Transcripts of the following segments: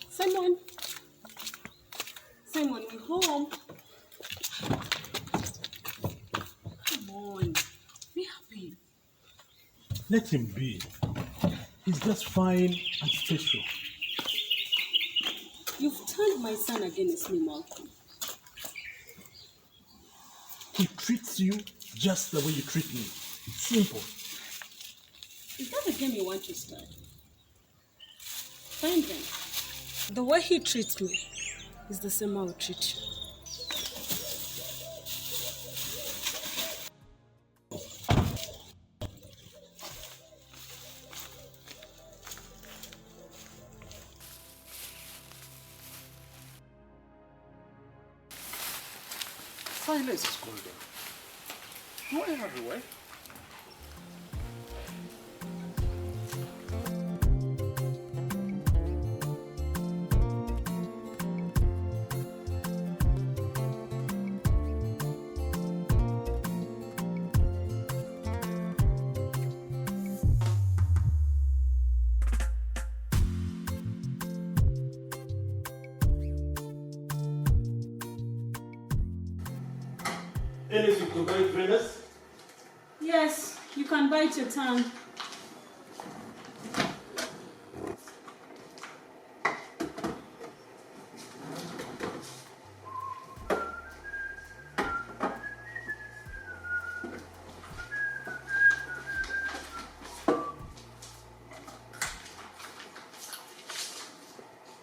Simon, Simon, we're home. Come on, be happy. Let him be. He's just fine and special. You've turned my son against me, Malcolm. He treats you just the way you treat me. Simple. Is that the game you want to start? Fine then. The way he treats me is the same I will treat you. Silence is golden. Do I have a way? Anything to buy, Venus? Yes, you can bite your tongue.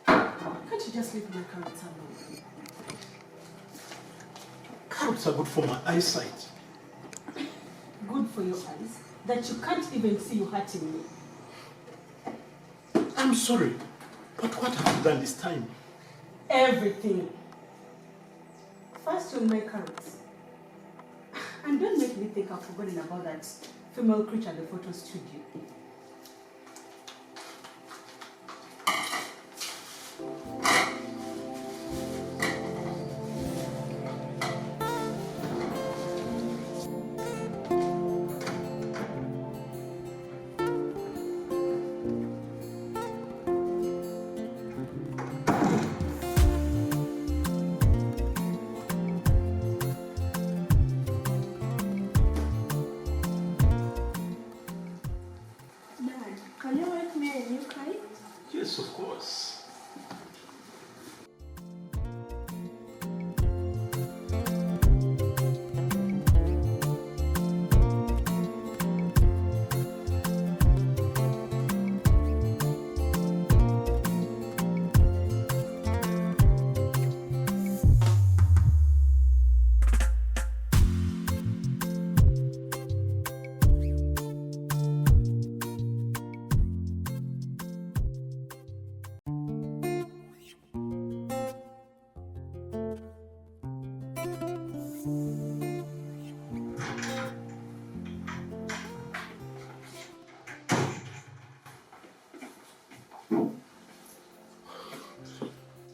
Can't you just leave my carrots alone? Carrots are good for my eyesight. Good for your eyes, that you can't even see you hurting me. I'm sorry, but what have you done this time? Everything. First you'll make carrots. And don't make me think I've forgotten about that female creature at the photo studio. Can you make me a new kite? Yes, of course.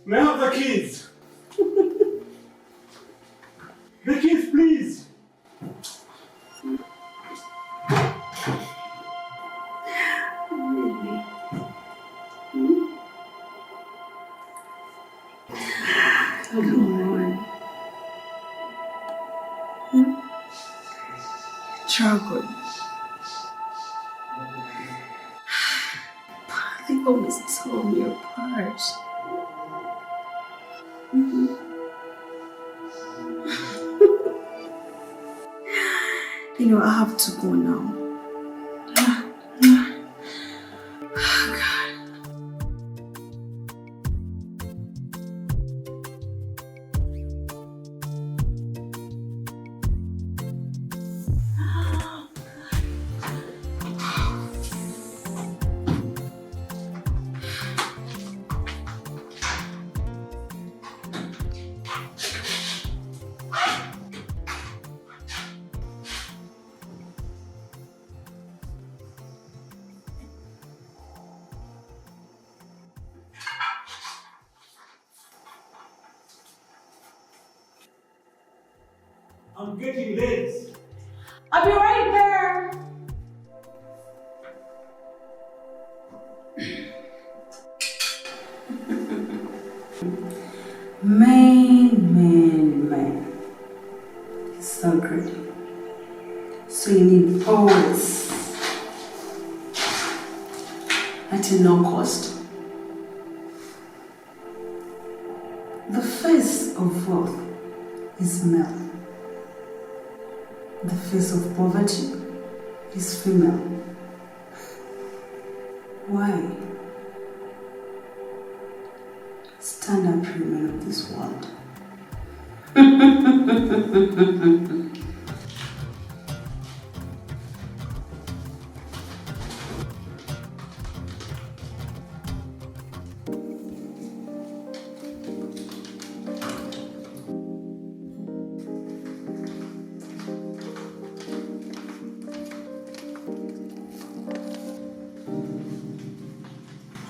May I have the keys? The keys, please. Really? Come on. Chocolate. They always tore me apart. You know, I have to go now. I'm getting late. I'll be right there. Man. So great. So you need poets at no cost. The face of wealth is male. The face of poverty is female. Why? Stand up, women of this world.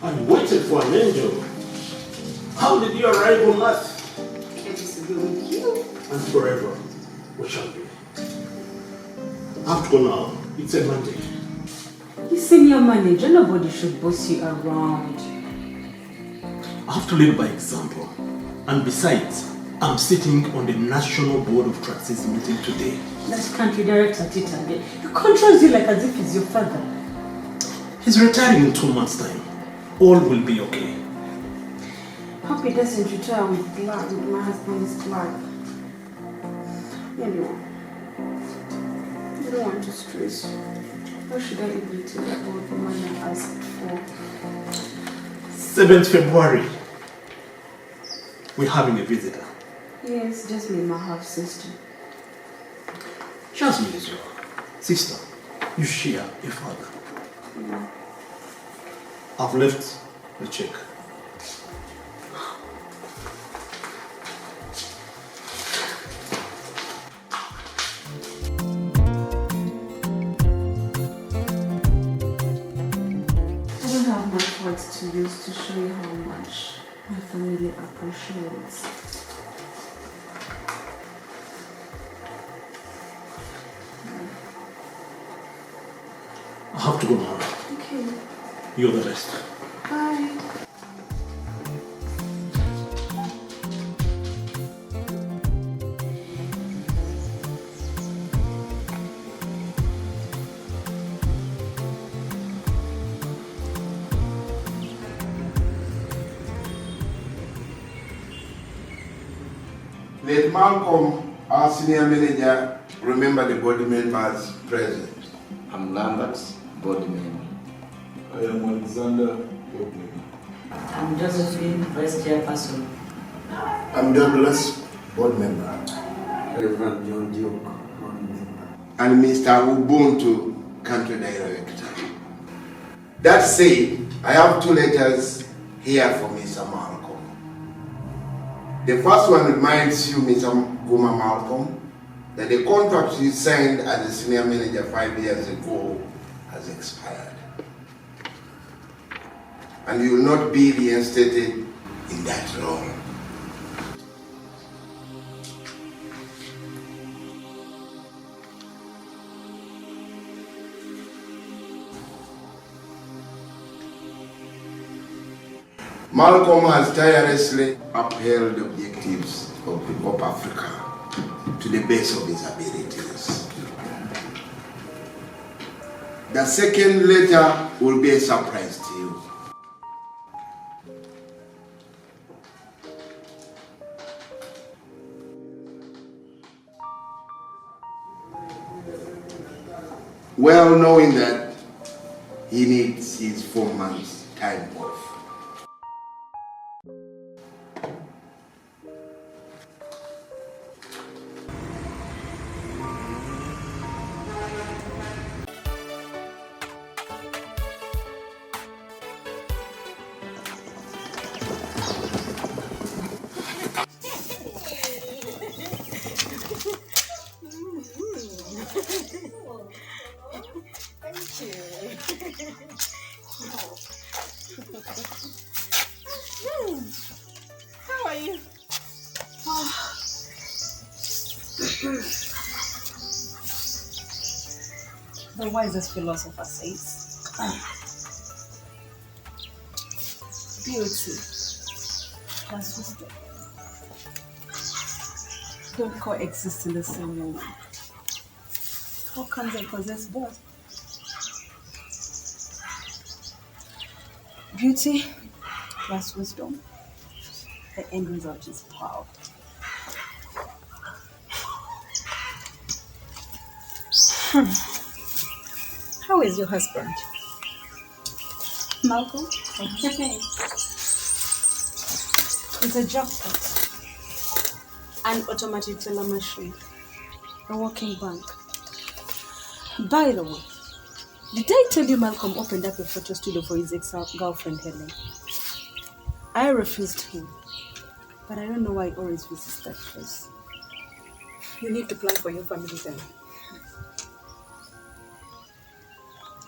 I waited for an angel. How did you arrive on earth? Pleased to be with you. And forever we shall be. I have to go now. It's a Monday. You senior manager, nobody should boss you around. I have to lead by example. And besides, I'm sitting on the National Board of Trustees meeting today. That country director, Tita, he controls you like as if he's your father. He's retiring in 2 months' time. All will be okay. Hope he doesn't retire with Clark, with my husband's Clark. Anyway, I don't want to stress. How should I even tell about the money I asked for? 7th February. We're having a visitor. Yes, just me and my half sister. Jasmine is your sister. You share a father. Yeah. I've left the check. I don't have much words to use to show you how much my family appreciates. I have to go now. Okay. You're the best. Bye. Let Malcolm, our senior manager, remember the board members present. I'm Lambert, board member. I am Alexander, board member. I'm Josephine, vice chairperson. I'm Douglas, board member. Reverend John Duke, board member. And Mr. Ubuntu, country director. That said, I have 2 letters here for Mr. Malcolm. The first one reminds you, Mr. Guma Malcolm, that the contract you signed as a senior manager 5 years ago has expired. And you will not be reinstated in that role. Malcolm has tirelessly upheld the objectives of Africa to the best of his abilities. The second letter will be a surprise to you. Well knowing that he needs his 4 months time off. The wisest philosopher says, beauty plus wisdom don't coexist in the same room. How can they possess both? Beauty plus wisdom, the end result is power. How is your husband? Malcolm? It's a jackpot. An automatic teller machine. A walking bank. By the way, did I tell you Malcolm opened up a photo studio for his ex-girlfriend Helen? I refused him, but I don't know why he always visits that place. You need to plan for your family then.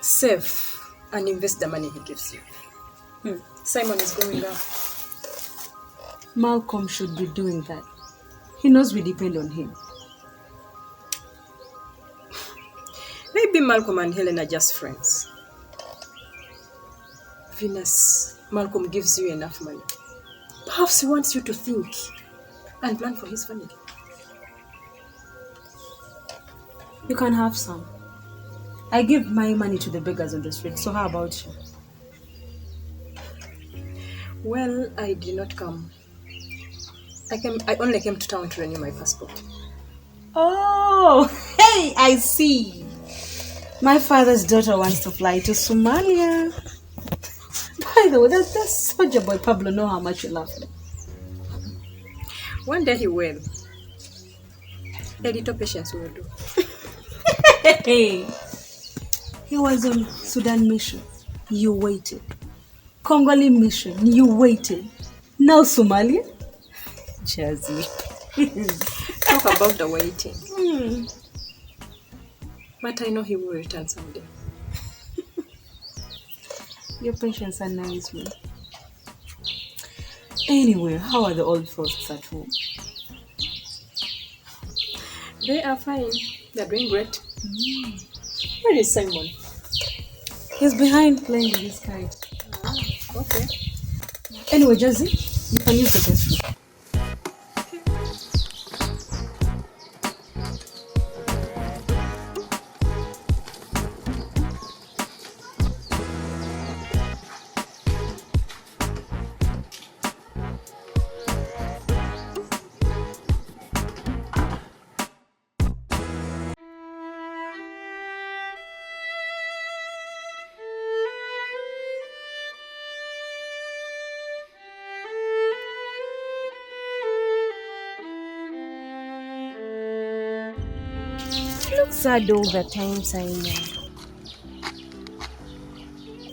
Save and invest the money he gives you. Simon is growing up. Malcolm should be doing that. He knows we depend on him. Maybe Malcolm and Helen are just friends. Venus, Malcolm gives you enough money. Perhaps he wants you to think and plan for his family. You can have some. I give my money to the beggars on the street, so how about you? Well, I did not come. I only came to town to renew my passport. Oh, hey, I see. My father's daughter wants to fly to Somalia. By the way, that soldier boy Pablo know how much you love him. One day he will. A little patience will do. Hey. He was on Sudan mission. You waited. Congolese mission. You waited. Now Somalia? Jazzy. Talk about the waiting. But I know he will return someday. Your patience annoys me. Anyway, how are the old folks at home? They are fine. They're doing great. Where is Simon? He's behind playing with his kite. Okay. Anyway, Jazzy, you can use the guest room. Look sad all the time, Simon.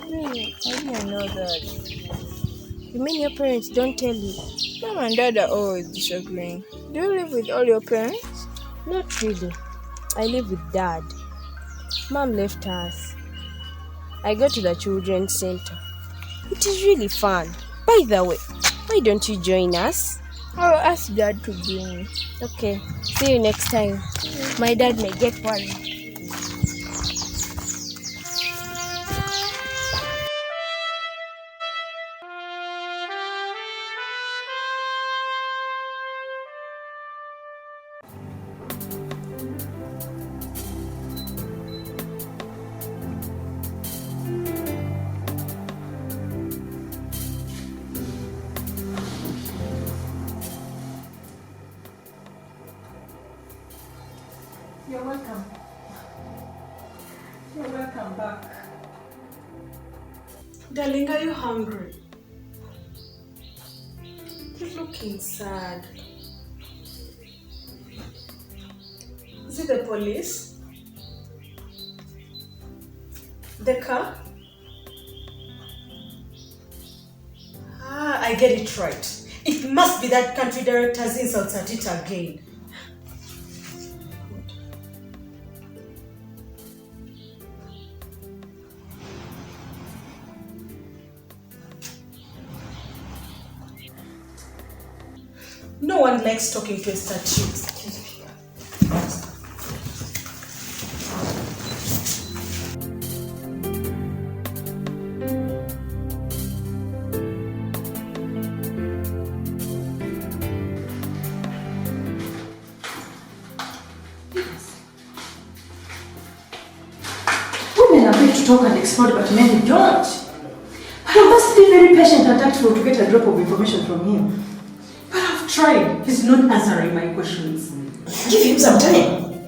I didn't know that. You mean your parents don't tell you? Mom and Dad are always disagreeing. Do you live with all your parents? Not really. I live with Dad. Mom left us. I go to the children's center. It is really fun. By the way, why don't you join us? I'll ask Dad to bring me. Okay. See you next time. My dad may get worried. You're welcome. You're welcome back. Darling, are you hungry? You're looking sad. Is it the police? The car? I get it right. It must be that country director's insults at it again. No one likes talking to a statue. Excuse me. you to talk and explode, but many don't. You must be very patient and tactful to get a drop of information from him. But I've tried. He's not answering my questions. Give him some time.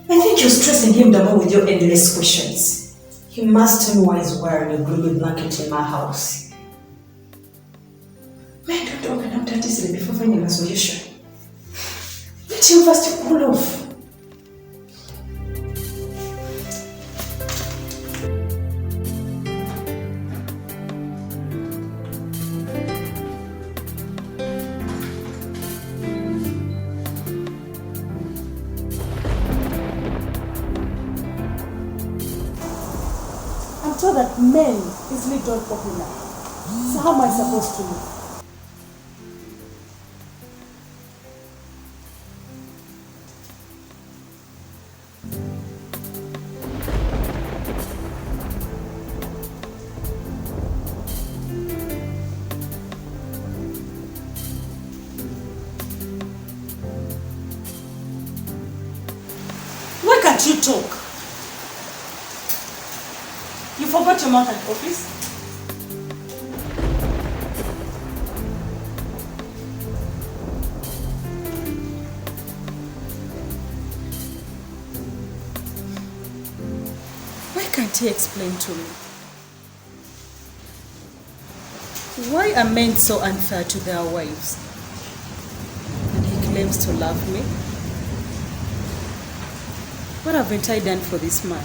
I think you're stressing him the more with your endless questions. He must know why he's wearing a gloomy blanket in my house. Men don't open up that easily before finding a solution. Let him first cool off. I'm told that men easily don't popular. So how am I supposed to know? Why can't you talk? You forgot your mouth at office? Why can't he explain to me? Why are men so unfair to their wives? And he claims to love me? What haven't I done for this man?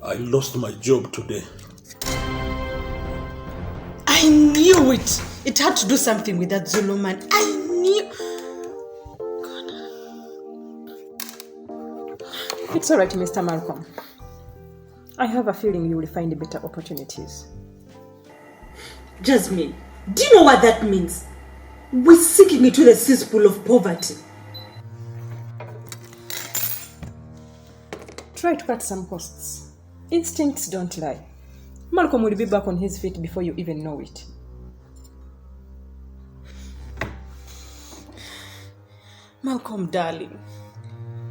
I lost my job today. I knew it. It had to do something with that Zulu man. I knew. It's all right, Mr. Malcolm. I have a feeling you will find better opportunities. Jasmine, do you know what that means? We're sinking into the cesspool of poverty. Try to cut some costs. Instincts don't lie. Malcolm will be back on his feet before you even know it. Malcolm, darling,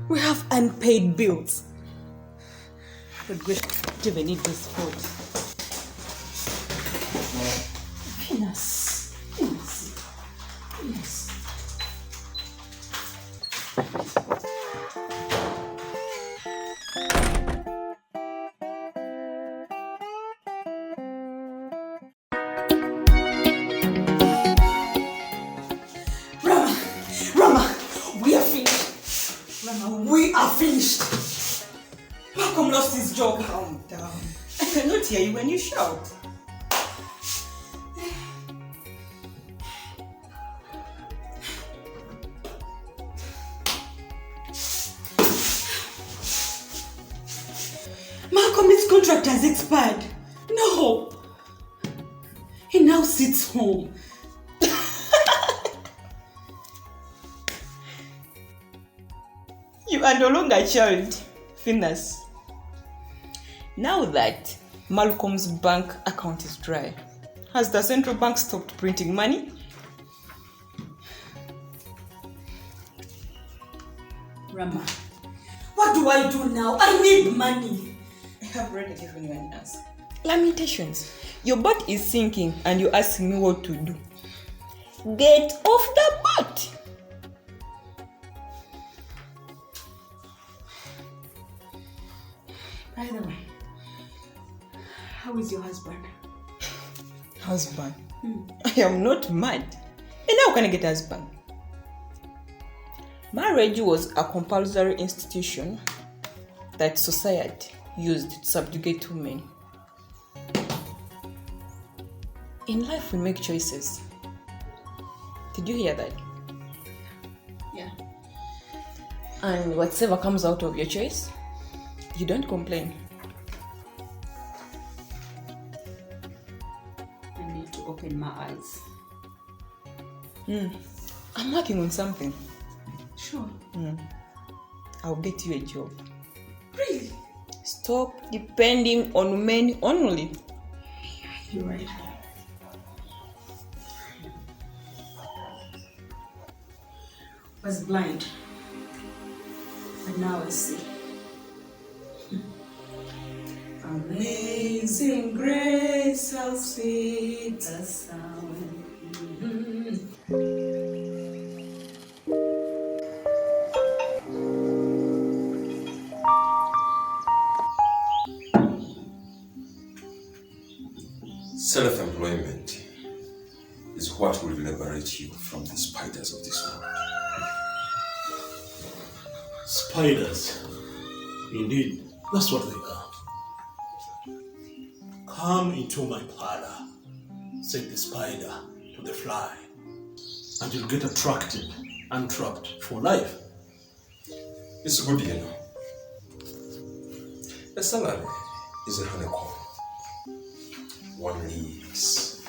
we have unpaid bills. But we don't even need this food. Venus. Rama, we are finished. Rama, we are finished. Malcolm lost his job. Calm down. I cannot hear you when you shout. Malcolm, his contract has expired. No. He now sits home. You are no longer a child, Venus. Now that Malcolm's bank account is dry, has the central bank stopped printing money? Rama, what do I do now? I need money. I have already given you an answer. Lamentations. Your boat is sinking and you're asking me what to do. Get off the boat. By the way, how is your husband? Husband? I am not mad. And how can I get a husband? Marriage was a compulsory institution that society used to subjugate women. In life we make choices. Did you hear that? Yeah. And whatever comes out of your choice, you don't complain. I need to open my eyes. I'm working on something. Sure. I'll get you a job. Really? Stop depending on men only. You're right. I was blind, but now I see. Amazing grace, how sweet the sound. Self-employment is what will liberate you from the spiders of this world. Spiders. Indeed, that's what they are. Come into my parlor, said the spider to the fly, and you'll get attracted and trapped for life. It's good, you know. A salary is a honeycomb. One leaves.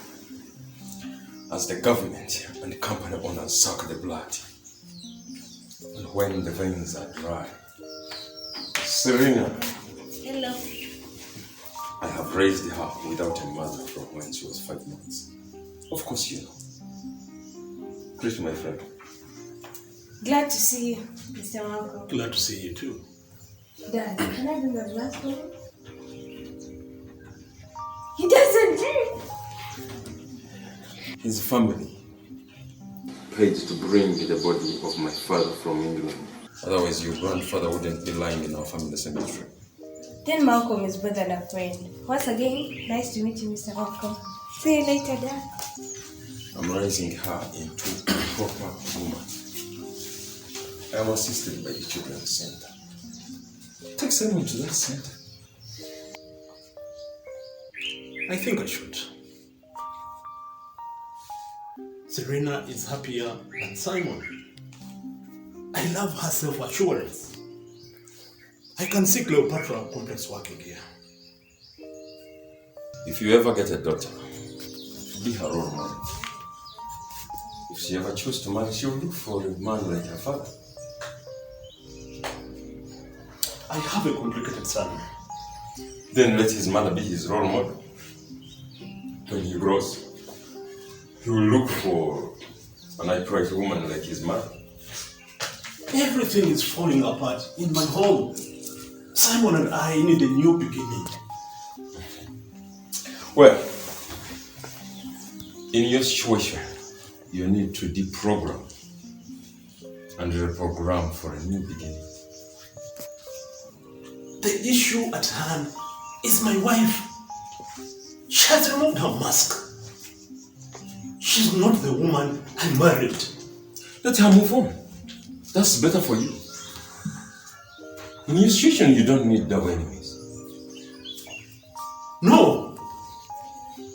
As the government and the company owners suck the blood, and when the veins are dry, Serena. Hello. I have raised her without a mother from when she was 5 months. Of course you know. Greet my friend. Glad to see you, Mr. Malcolm. Glad to see you too. Dad, can I bring a glass for him? He doesn't drink. His family paid to bring the body of my father from England. Otherwise, your grandfather wouldn't be lying in our family cemetery. Then Malcolm is better than a friend. Once again, nice to meet you, Mr. Malcolm. See you later, Dad. I'm raising her into a proper woman. I am assisted by the children's center. Take someone to that center. I think I should. Serena is happier than Simon. I love her self-assurance. I can see Cleopatra complex working here. If you ever get a daughter, be her role model. If she ever chooses to marry, she'll look for a man like her father. I have a complicated son. Then let his mother be his role model. When he grows, he will look for an upright woman like his mother. Everything is falling apart in my home. Simon and I need a new beginning. Well, in your situation, you need to deprogram and reprogram for a new beginning. The issue at hand is my wife. She has removed her mask. She's not the woman I married. Let her move on. That's better for you. In your situation, you don't need double enemies. No,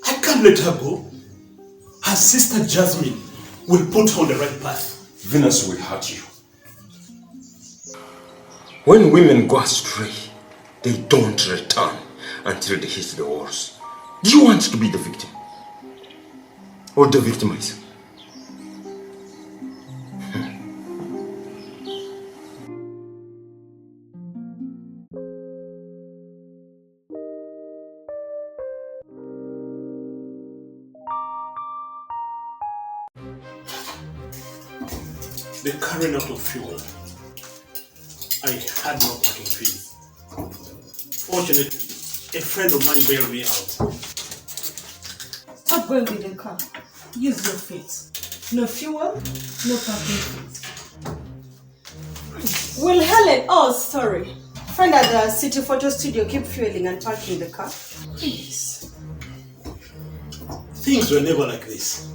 I can't let her go. Her sister Jasmine will put her on the right path. Venus will hurt you. When women go astray, they don't return until they hit the walls. Do you want to be the victim? Or the victimizer? The car ran out of fuel. I had no parking fees. Fortunately, a friend of mine bailed me out. Stop going with the car. Use your feet. No fuel, no parking fees. Will Helen, oh sorry, friend at the city photo studio keep fueling and parking the car? Please. Things were never like this.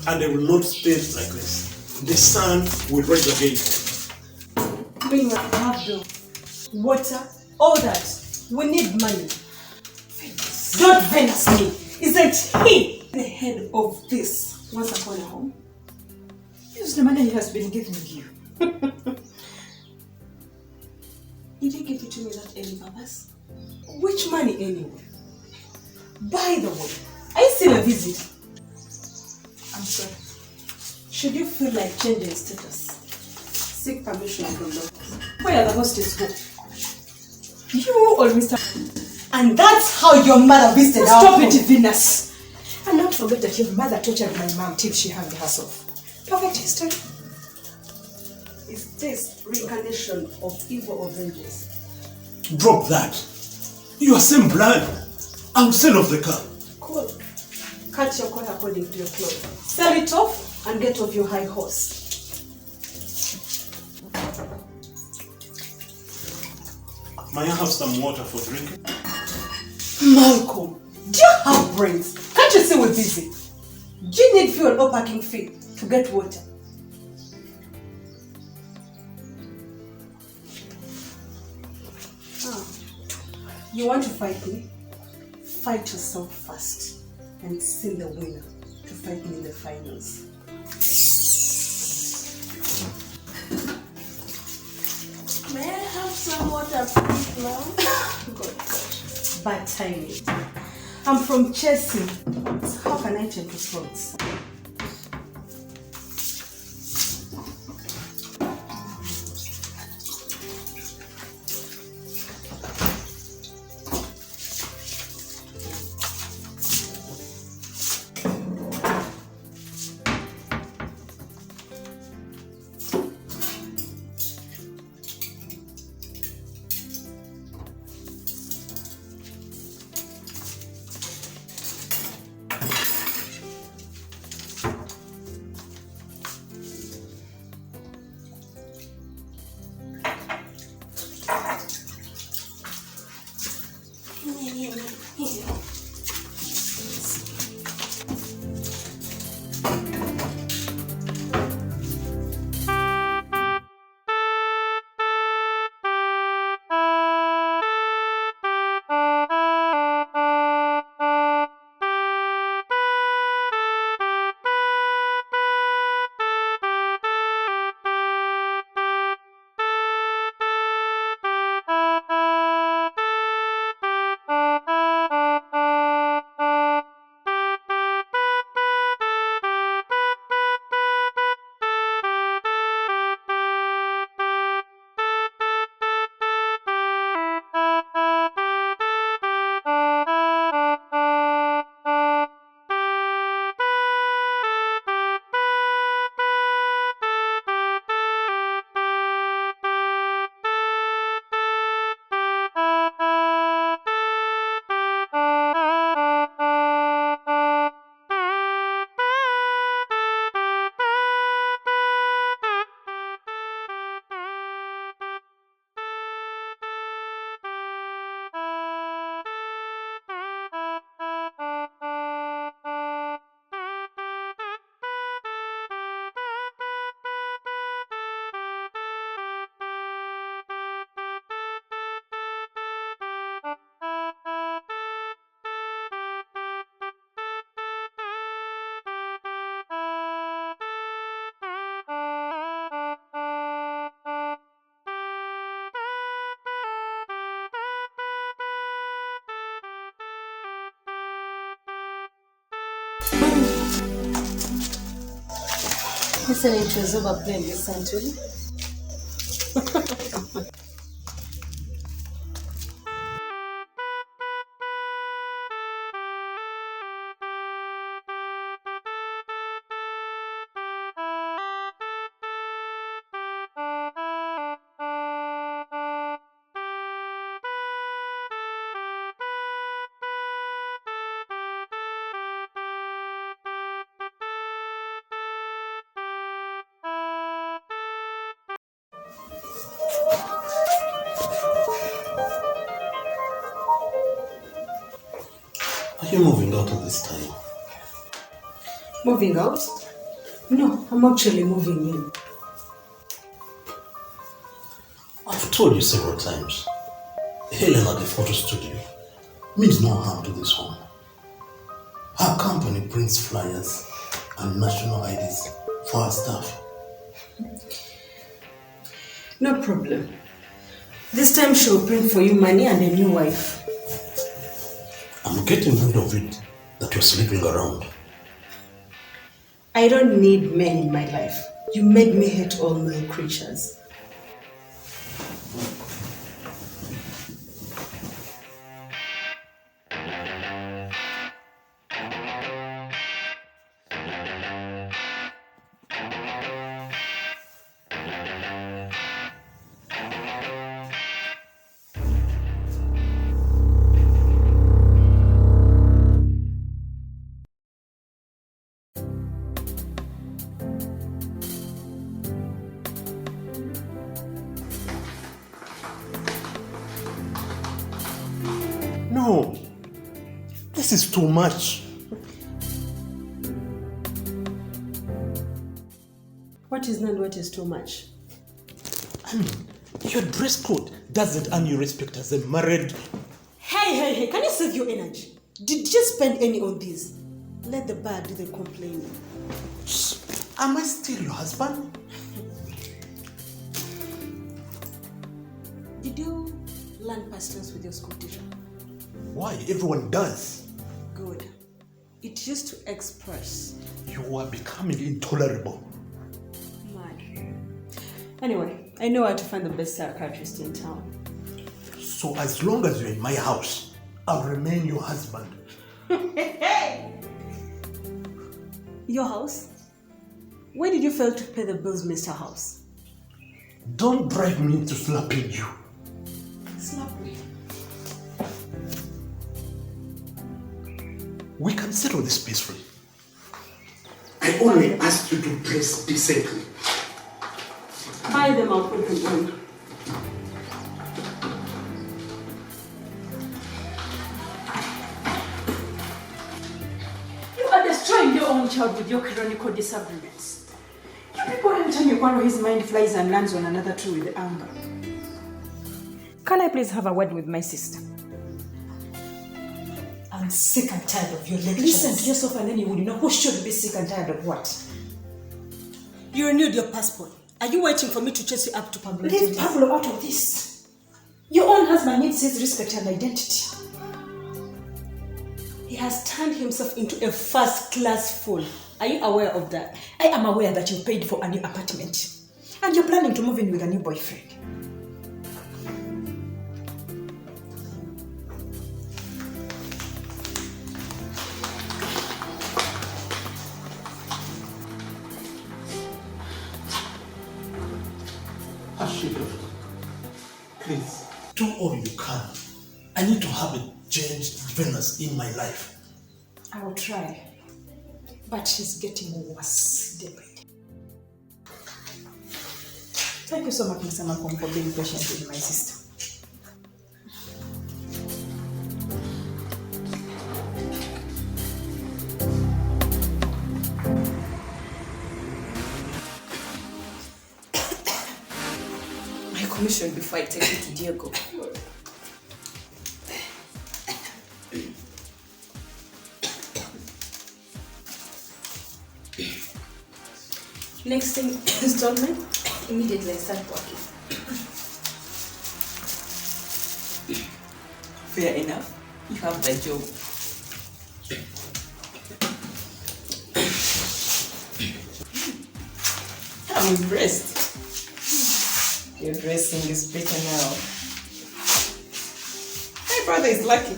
And they will not stay like this. The sun will rise again. Bring what you have though. Water, all that. We need money. Don't vex me. Isn't he the head of this once upon a home? Use the money he has been giving you. Did he give it to me that early, Babas? Which money anyway? By the way, I still a visit. I'm sorry. Should you feel like changing status, seek permission from doctors. Where are the hostess go? You or Mr. And that's how your mother visited our Stop home. it, Venus. And don't forget that your mother tortured my mom till she hanged herself. Perfect history. Is this reincarnation of evil or vengeance? Drop that. You are same blood. I'll sell off the car. Cool. Cut your coat according to your clothes. Sell it off and get off your high horse. May I have some water for drinking? Malcolm, do you have brains? Can't you see we're busy? Do you need fuel or parking fee to get water? You want to fight me? Fight yourself first and see the winner to fight me in the finals. May I have some water, please, Mom? God. Bad timing. I'm from Chelsea. How can I take your thoughts? Listening to a Zuba play this century. Are you moving out of this time? Moving out? No, I'm actually moving in. I've told you several times, Helen at the photo studio means no harm to this home. Her company prints flyers and national IDs for her staff. No problem. This time she'll print for you money and a new wife. I'm getting rid of it that you're sleeping around. I don't need men in my life. You made me hate all male creatures. No. This is too much. What is not what is too much? I mean, your dress code doesn't earn you respect as a married... Hey, can you save your energy? Did you spend any on this? Let the bad do the complaining. Am I still your husband? Did you learn past tense with your school teacher? Why? Everyone does. Good. It used to express. You are becoming intolerable. Mad. Anyway, I know how to find the best psychiatrist in town. So as long as you're in my house, I'll remain your husband. Hey! Your house? Why did you fail to pay the bills, Mr. House? Don't drive me into slapping you. Slap me. We can settle this peacefully. I only asked you to dress decently. Buy them, I'll put them on. You are destroying your own child with your chronic disagreements. You people anytime you quarrel, his mind flies and lands on another tree with anger. Can I please have a word with my sister? I'm sick and tired of your lectures. Listen to yourself and then you would know who should be sick and tired of what. You renewed your passport. Are you waiting for me to chase you up to Pablo? Leave Pablo out of this. Your own husband needs his respect and identity. He has turned himself into a first-class fool. Are you aware of that? I am aware that you paid for a new apartment. And you're planning to move in with a new boyfriend. Please, do all you can. I need to have a changed Venus in my life. I will try. But she's getting worse day by day. Thank you so much, Mr. Malcolm, for being patient with my sister. Commission before I take it to Diego. Next installment, immediately I start working. Fair enough, you have the job. I'm impressed. Your dressing is better now. My brother is lucky.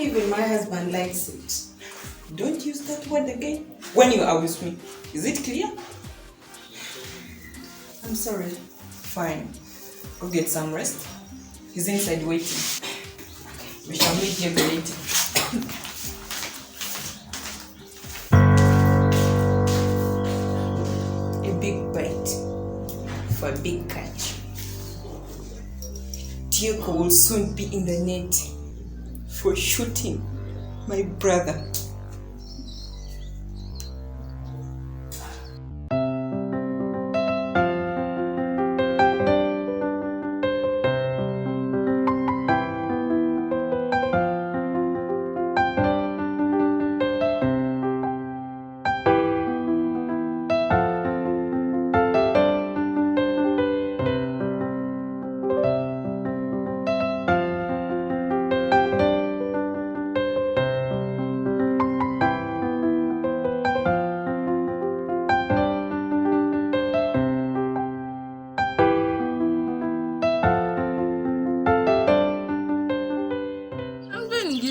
Even my husband likes it. Don't use that word again when you are with me. Is it clear? I'm sorry. Fine. Go get some rest. He's inside waiting. We shall meet him later. A big bite. For a big catch. Diego will soon be in the net for shooting my brother.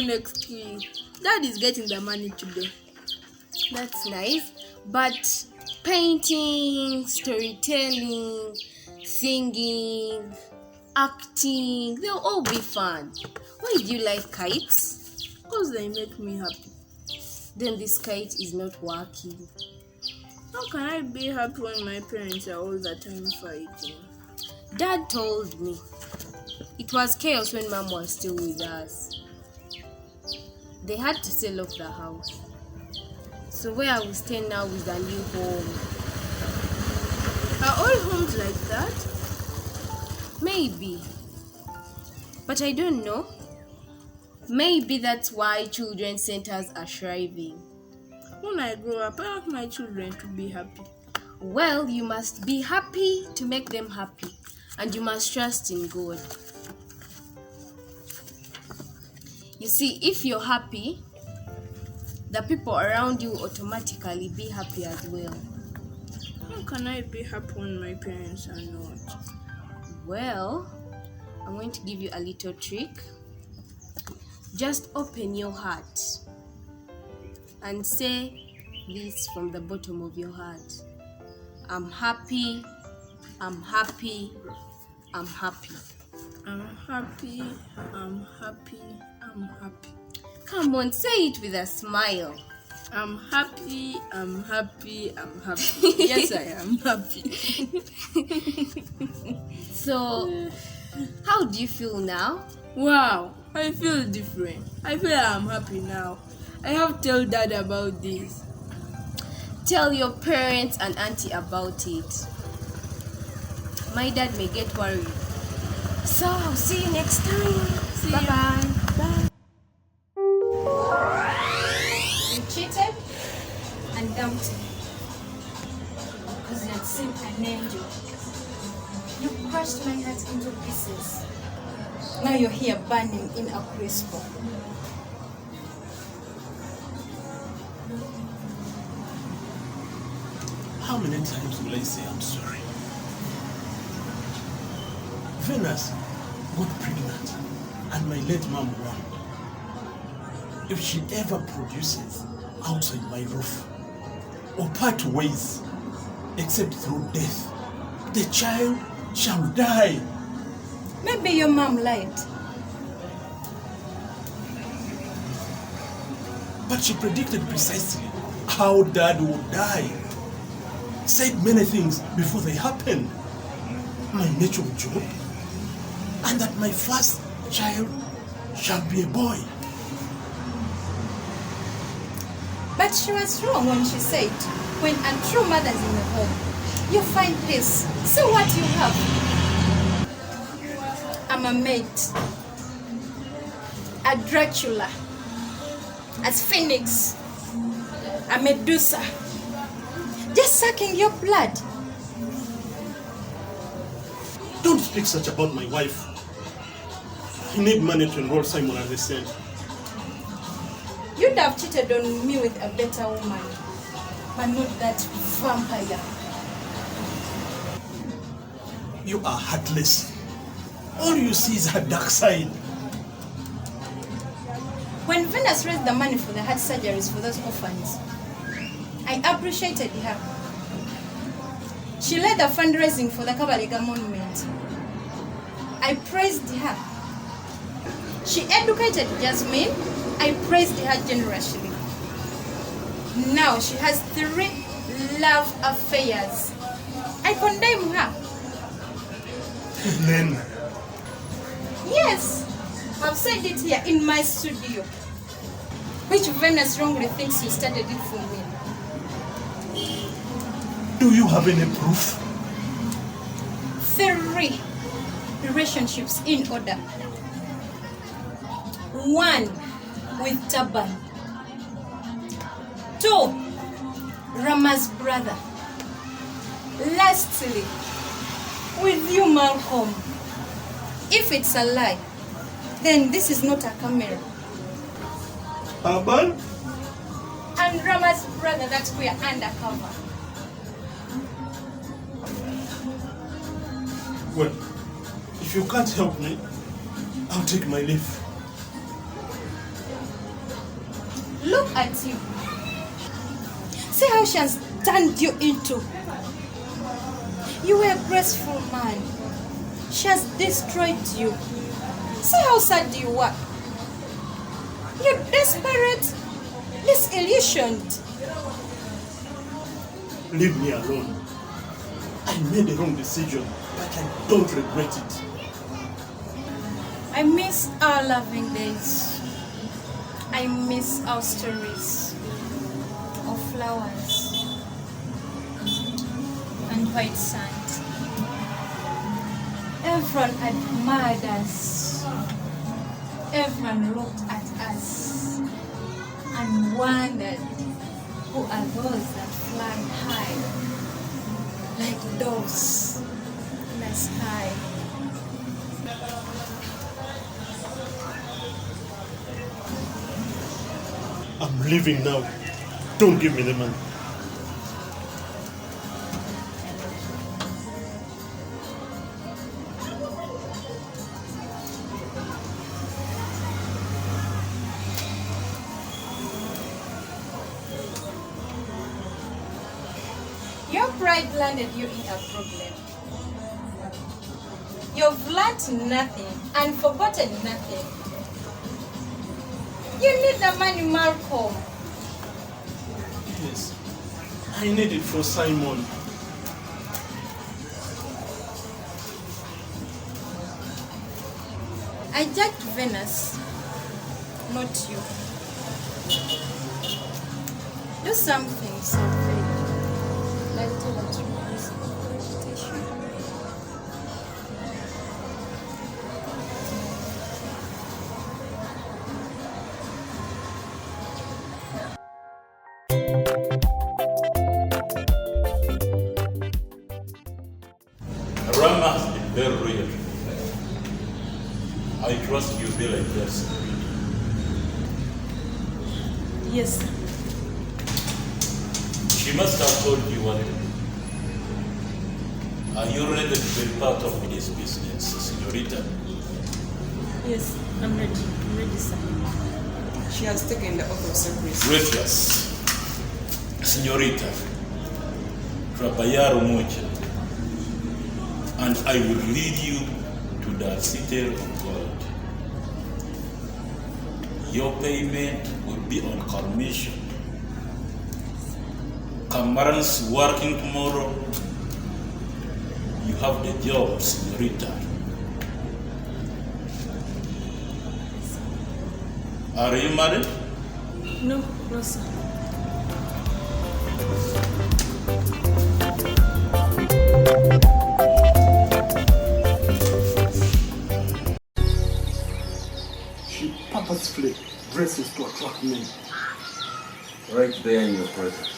Next week. Dad is getting the money today. That's nice. But painting, storytelling, singing, acting, they'll all be fun. Why do you like kites? Because they make me happy. Then this kite is not working. How can I be happy when my parents are all the time fighting? Dad told me It was chaos when Mom was still with us. They had to sell off the house. So where I will stay now is a new home. Are all homes like that? Maybe. But I don't know. Maybe that's why children's centers are thriving. When I grow up, I want my children to be happy. Well, you must be happy to make them happy. And you must trust in God. You see, if you're happy, the people around you automatically be happy as well. How can I be happy when my parents are not? Well, I'm going to give you a little trick. Just open your heart and say this from the bottom of your heart. I'm happy, I'm happy, I'm happy. I'm happy, I'm happy, I'm happy. Come on, say it with a smile. I'm happy, I'm happy, I'm happy. Yes, I am happy. So, how do you feel now? Wow, I feel different. I feel I'm happy now. I have to tell Dad about this. Tell your parents and auntie about it. My dad may get worried. So, I'll see you next time. Bye-bye. Bye. You cheated and dumped me because you had seen an angel. You crushed my heart into pieces. Now you're here burning in a crisp. How many times will I say I'm sorry? Venus got pregnant and my late mom won. If she ever produces outside my roof or part ways except through death, the child shall die. Maybe your mom lied. But she predicted precisely how Dad would die. Said many things before they happened. My natural job, and that my first child shall be a boy. But she was wrong when she said, when a true mother's in the home, you find peace. So what you have? I'm a mate, a Dracula, a Phoenix, a Medusa, just sucking your blood. Don't speak such about my wife. I need money to enroll Simon as a saint. You'd have cheated on me with a better woman, but not that vampire. You are heartless. All you see is her dark side. When Venus raised the money for the heart surgeries for those orphans, I appreciated her. She led the fundraising for the Kabalega monument. I praised her. She educated Jasmine. I praised her generously. Now she has 3 love affairs. I condemn her. Then, Yes, I've said it here in my studio, which Venus wrongly thinks you started it for me. do you have any proof? 3 relationships in order. 1 with Taban. 2, Rama's brother. Lastly, with you, Malcolm. If it's a lie, then this is not a camera. Aban? And Rama's brother that we are undercover. Well, if you can't help me, I'll take my leave. Look at you. See how she has turned you into. You were a graceful man. She has destroyed you. See how sad you were. You're desperate, disillusioned. Leave me alone. I made the wrong decision, but I don't regret it. I miss our loving days. I miss our stories of flowers and white sand. Everyone admired us. Everyone looked at us and wondered, who are those that fly high like doves in the sky? I'm leaving now. Don't give me the money. Your pride landed you in a problem. You've learnt nothing and forgotten nothing. You need the money, Malcolm. Yes, I need it for Simon. I jacked Venus, not you. Do something so big, like tell the truth. Confrontation. Rama has been very royal. I trust you'll be like this. Yes, sir. She must have told you what to do. Are you ready to be part of this business, señorita? Yes, I'm ready. I'm ready, sir. She has taken the oath of secrecy. Gracias. Señorita, trabalhar mucho, and I will lead you to the city of God. Your payment will be on commission. Cameron's working tomorrow. You have the job, señorita. Are you married? No, no, sir. She purposefully dresses to attract men. Right there in your presence.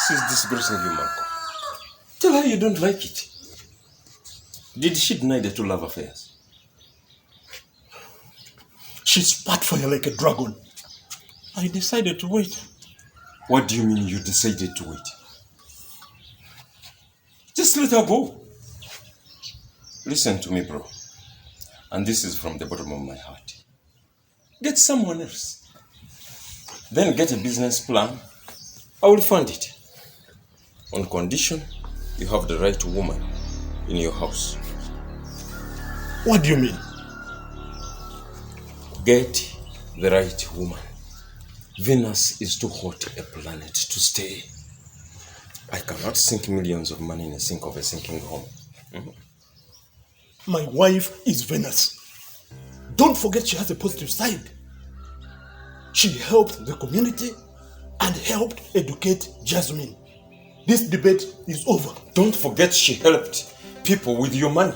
She's disgracing you, Marco. Tell her you don't like it. Did she deny the two love affairs? She spat fire like a dragon. I decided to wait. What do you mean you decided to wait? Just let her go. Listen to me, bro. And this is from the bottom of my heart. Get someone else. Then get a business plan. I will fund it. On condition you have the right woman in your house. What do you mean? Get the right woman. Venus is too hot a planet to stay. I cannot sink millions of money in a sink of a sinking home. My wife is Venus. Don't forget she has a positive side. She helped the community and helped educate Jasmine. This debate is over. Don't forget she helped people with your money.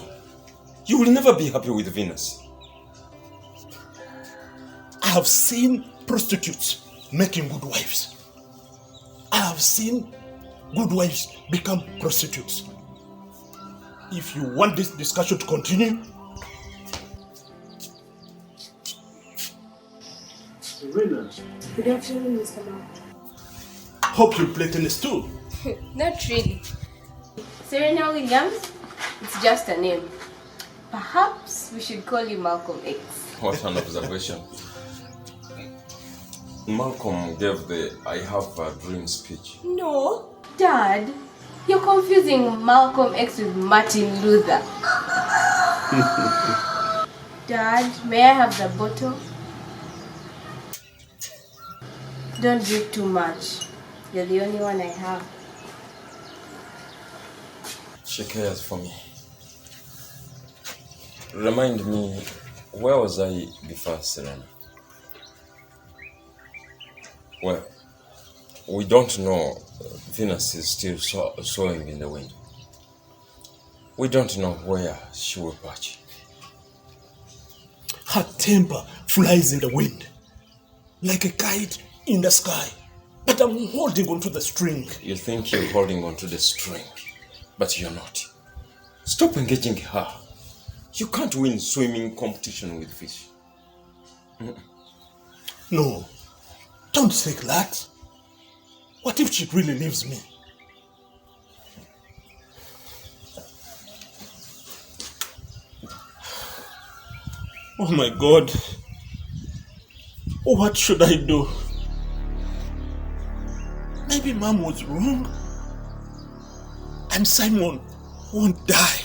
You will never be happy with Venus. I have seen prostitutes making good wives. I have seen good wives become prostitutes. If you want this discussion to continue, Serena. Good afternoon, Mr. Mark. Hope you play tennis too. Not really. Serena Williams? It's just a name. Perhaps we should call you Malcolm X. What an observation. Malcolm gave the I have a dream speech. No. Dad, you're confusing Malcolm X with Martin Luther. Dad, may I have the bottle? Don't drink too much. You're the only one I have. She cares for me. Remind me, where was I before, Serena? Well, we don't know. Venus is still soaring in the wind. We don't know where she will perch. Her temper flies in the wind, like a kite in the sky. But I'm holding onto the string. You think you're holding onto the string, but you're not. Stop engaging her. You can't win swimming competition with fish. No, don't think that. What if she really leaves me? Oh my God. What should I do? Maybe Mom was wrong. And Simon won't die.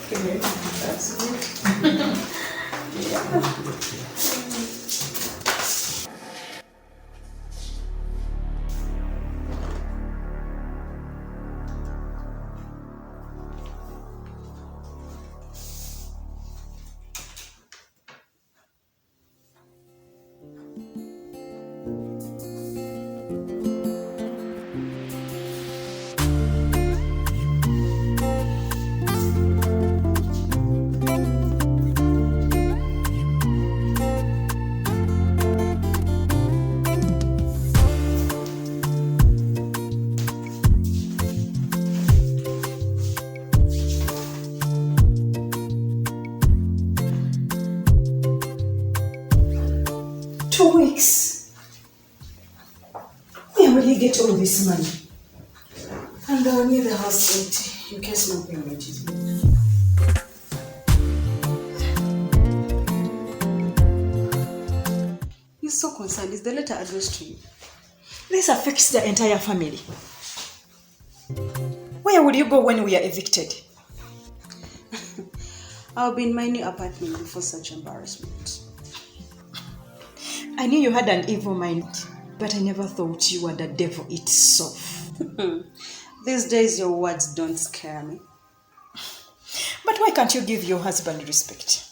Okay, that's good. Yeah. 2 weeks. Where will he get all this money? And I will leave the house empty in case no payment is made. He's so concerned. Is the letter addressed to you? This affects the entire family. Where would you go when we are evicted? I'll be in my new apartment before such embarrassment. I knew you had an evil mind, but I never thought you were the devil itself. These days your words don't scare me. But why can't you give your husband respect?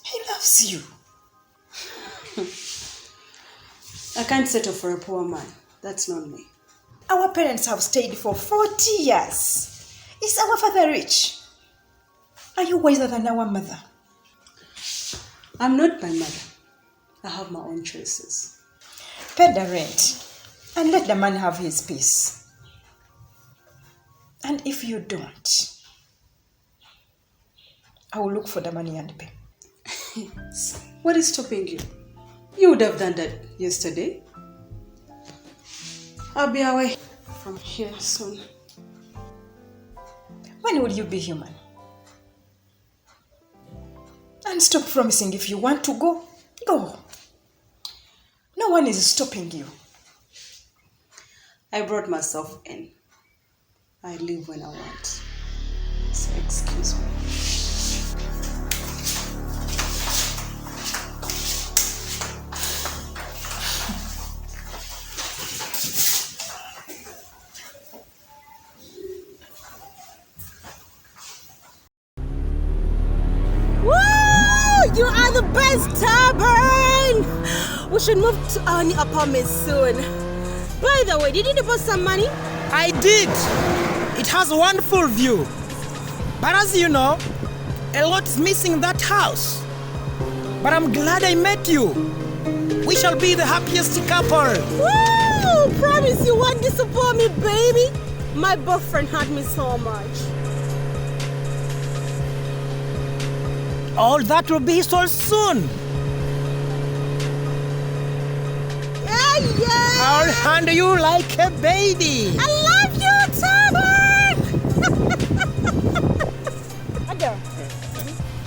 He loves you. I can't settle for a poor man. That's not me. Our parents have stayed for 40 years. Is our father rich? Are you wiser than our mother? I'm not my mother. I have my own choices. Pay the rent and let the man have his peace. And if you don't, I will look for the money and pay. What is stopping you? You would have done that yesterday. I'll be away from here soon. When will you be human? And stop promising. If you want to go, go. No one is stopping you. I brought myself in. I leave when I want. So excuse me. You are the best, Tavern! We should move to our new apartment soon. By the way, did you deposit some money? I did. It has a wonderful view. But as you know, a lot is missing in that house. But I'm glad I met you. We shall be the happiest couple. Woo! Promise you won't disappoint me, baby. My boyfriend hurt me so much. All that will be so soon. Yeah. I'll handle you like a baby. I love you, Tavern!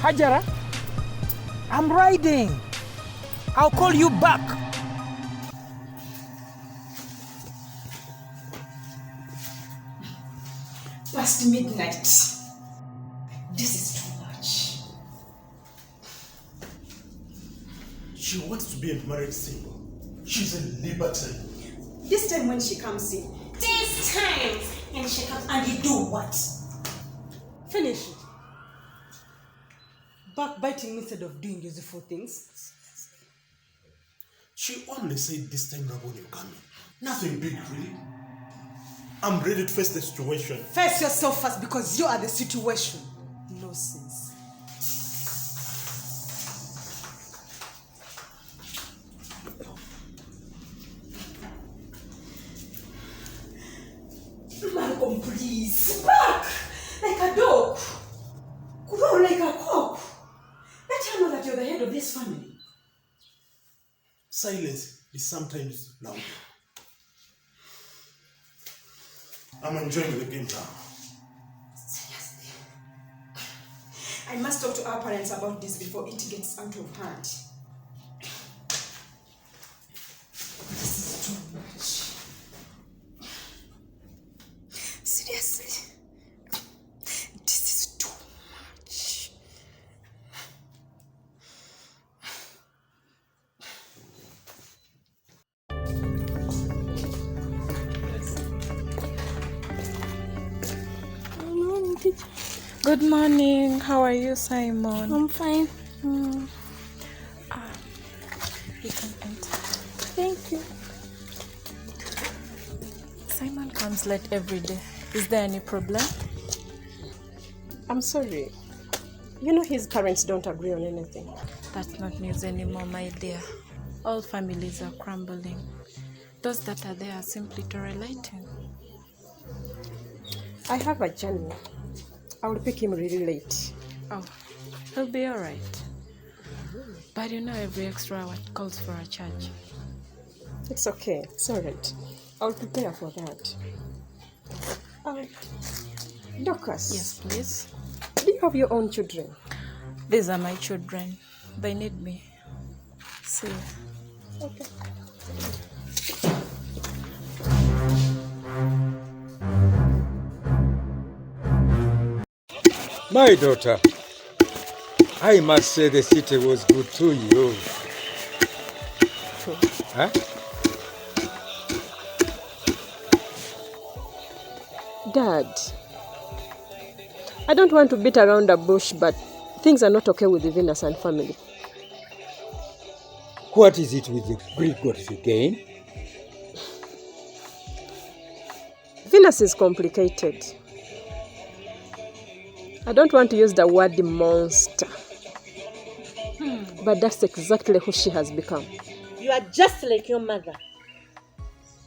Hajara, I'm riding. I'll call you back. Past midnight. This is too much. She wants to be a married single. She's a libertine. This time when she comes in. This time and she comes and you do what? Finish it. Backbiting instead of doing useful things. She only said this time around when you come in. Nothing big, really. I'm ready to face the situation. Face yourself first because you are the situation. Nonsense. Malcolm, please. Back! Like a dog. Grow like a cock. Let her know that you're the head of this family. Silence is sometimes loud. I'm enjoying the game now. Seriously. I must talk to our parents about this before it gets out of hand. This is too much. Seriously. This is too much. Good morning. How are you, Simon? I'm fine. You can enter. Thank you. Simon comes late every day. Is there any problem? I'm sorry. You know his parents don't agree on anything. That's not news anymore, my dear. All families are crumbling. Those that are there are simply tolerating. I have a journey. I will pick him really late. Oh, he'll be all right. But you know every extra hour calls for a charge. It's okay. It's all right. I'll prepare for that. Dorcas. Yes, please. Do you have your own children? These are my children. They need me. See you. Okay. My daughter, I must say the city was good to you. Huh? Dad, I don't want to beat around the bush, but things are not okay with the Venus and family. What is it with the Greek gods again? Venus is complicated. I don't want to use the word monster, but that's exactly who she has become. You are just like your mother.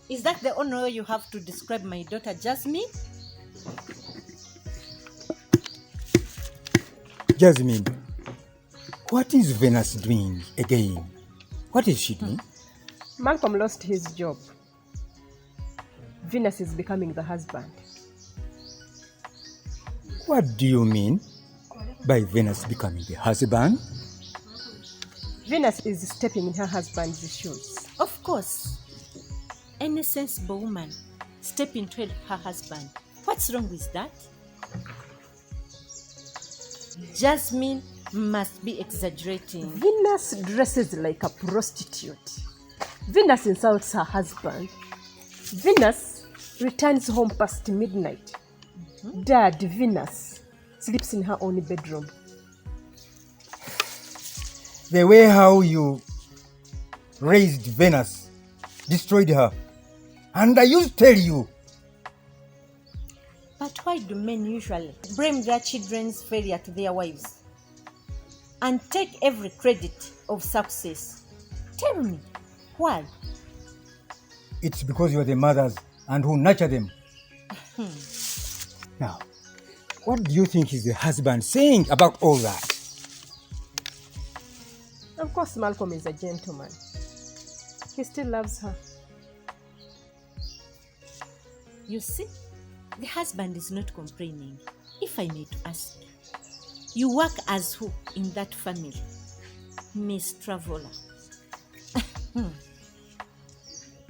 Is that the only way you have to describe my daughter Jasmine? Jasmine, what is Venus doing again? What is she doing? Malcolm lost his job. Venus is becoming the husband. What do you mean by Venus becoming the husband? Venus is stepping in her husband's shoes. Of course. Any sensible woman step into her husband. What's wrong with that? Jasmine must be exaggerating. Venus dresses like a prostitute. Venus insults her husband. Venus returns home past midnight. Dad, Venus sleeps in her own bedroom. The way how you raised Venus destroyed her. And I used to tell you. But why do men usually blame their children's failure to their wives and take every credit of success? Tell me, why? It's because you are the mothers and who nurture them. Now, what do you think is the husband saying about all that? Of course, Malcolm is a gentleman. He still loves her. You see, the husband is not complaining. If I may to ask, you work as who in that family? Miss Traveler.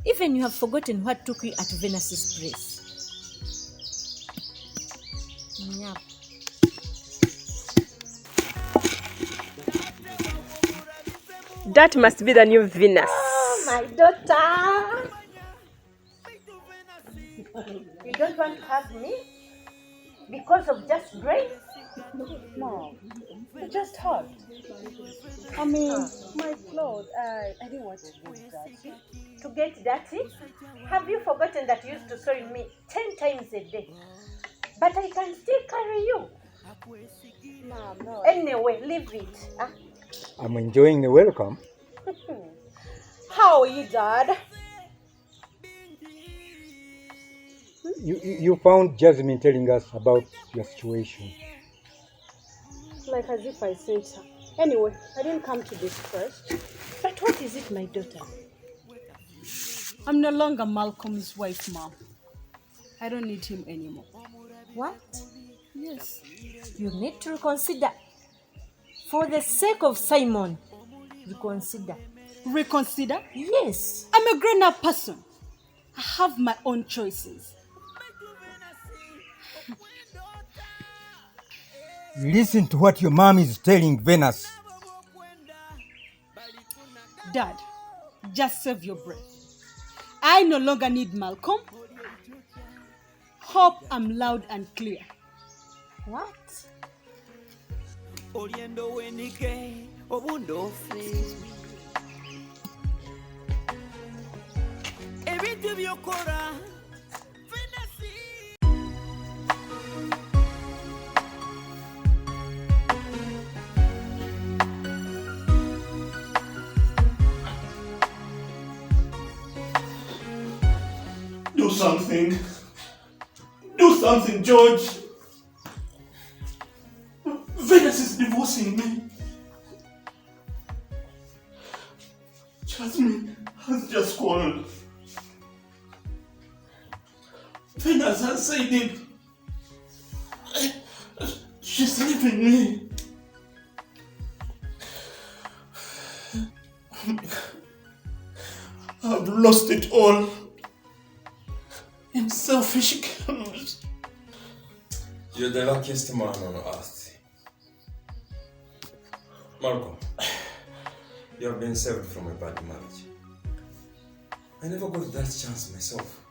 Even you have forgotten what took you at Venus's place. Yep. That must be the new Venus. Oh, my daughter. You don't want to have me? Because of just brains? No, I just hurt. I mean, my clothes, I didn't want to get dirty. To get dirty? Have you forgotten that you used to soil me 10 times a day? But I can still carry you. Mom, no. Anyway, leave it. Huh? I'm enjoying the welcome. How are you, Dad? You found Jasmine telling us about your situation. Like as if I said so. Anyway, I didn't come to this first. But what is it, my daughter? I'm no longer Malcolm's wife, Mom. I don't need him anymore. What? Yes. You need to reconsider. For the sake of Simon, reconsider. Reconsider? Yes. I'm a grown-up person. I have my own choices. Listen to what your mom is telling Venus. Dad, just save your breath. I no longer need Malcolm. Hope I'm loud and clear. What? Do something. Do something, George. Venus is divorcing me. Jasmine has just called. Venus has said it. She's leaving me. I've lost it all in selfish games. You're the luckiest man on earth. Malcolm, you have been saved from a bad marriage. I never got that chance myself.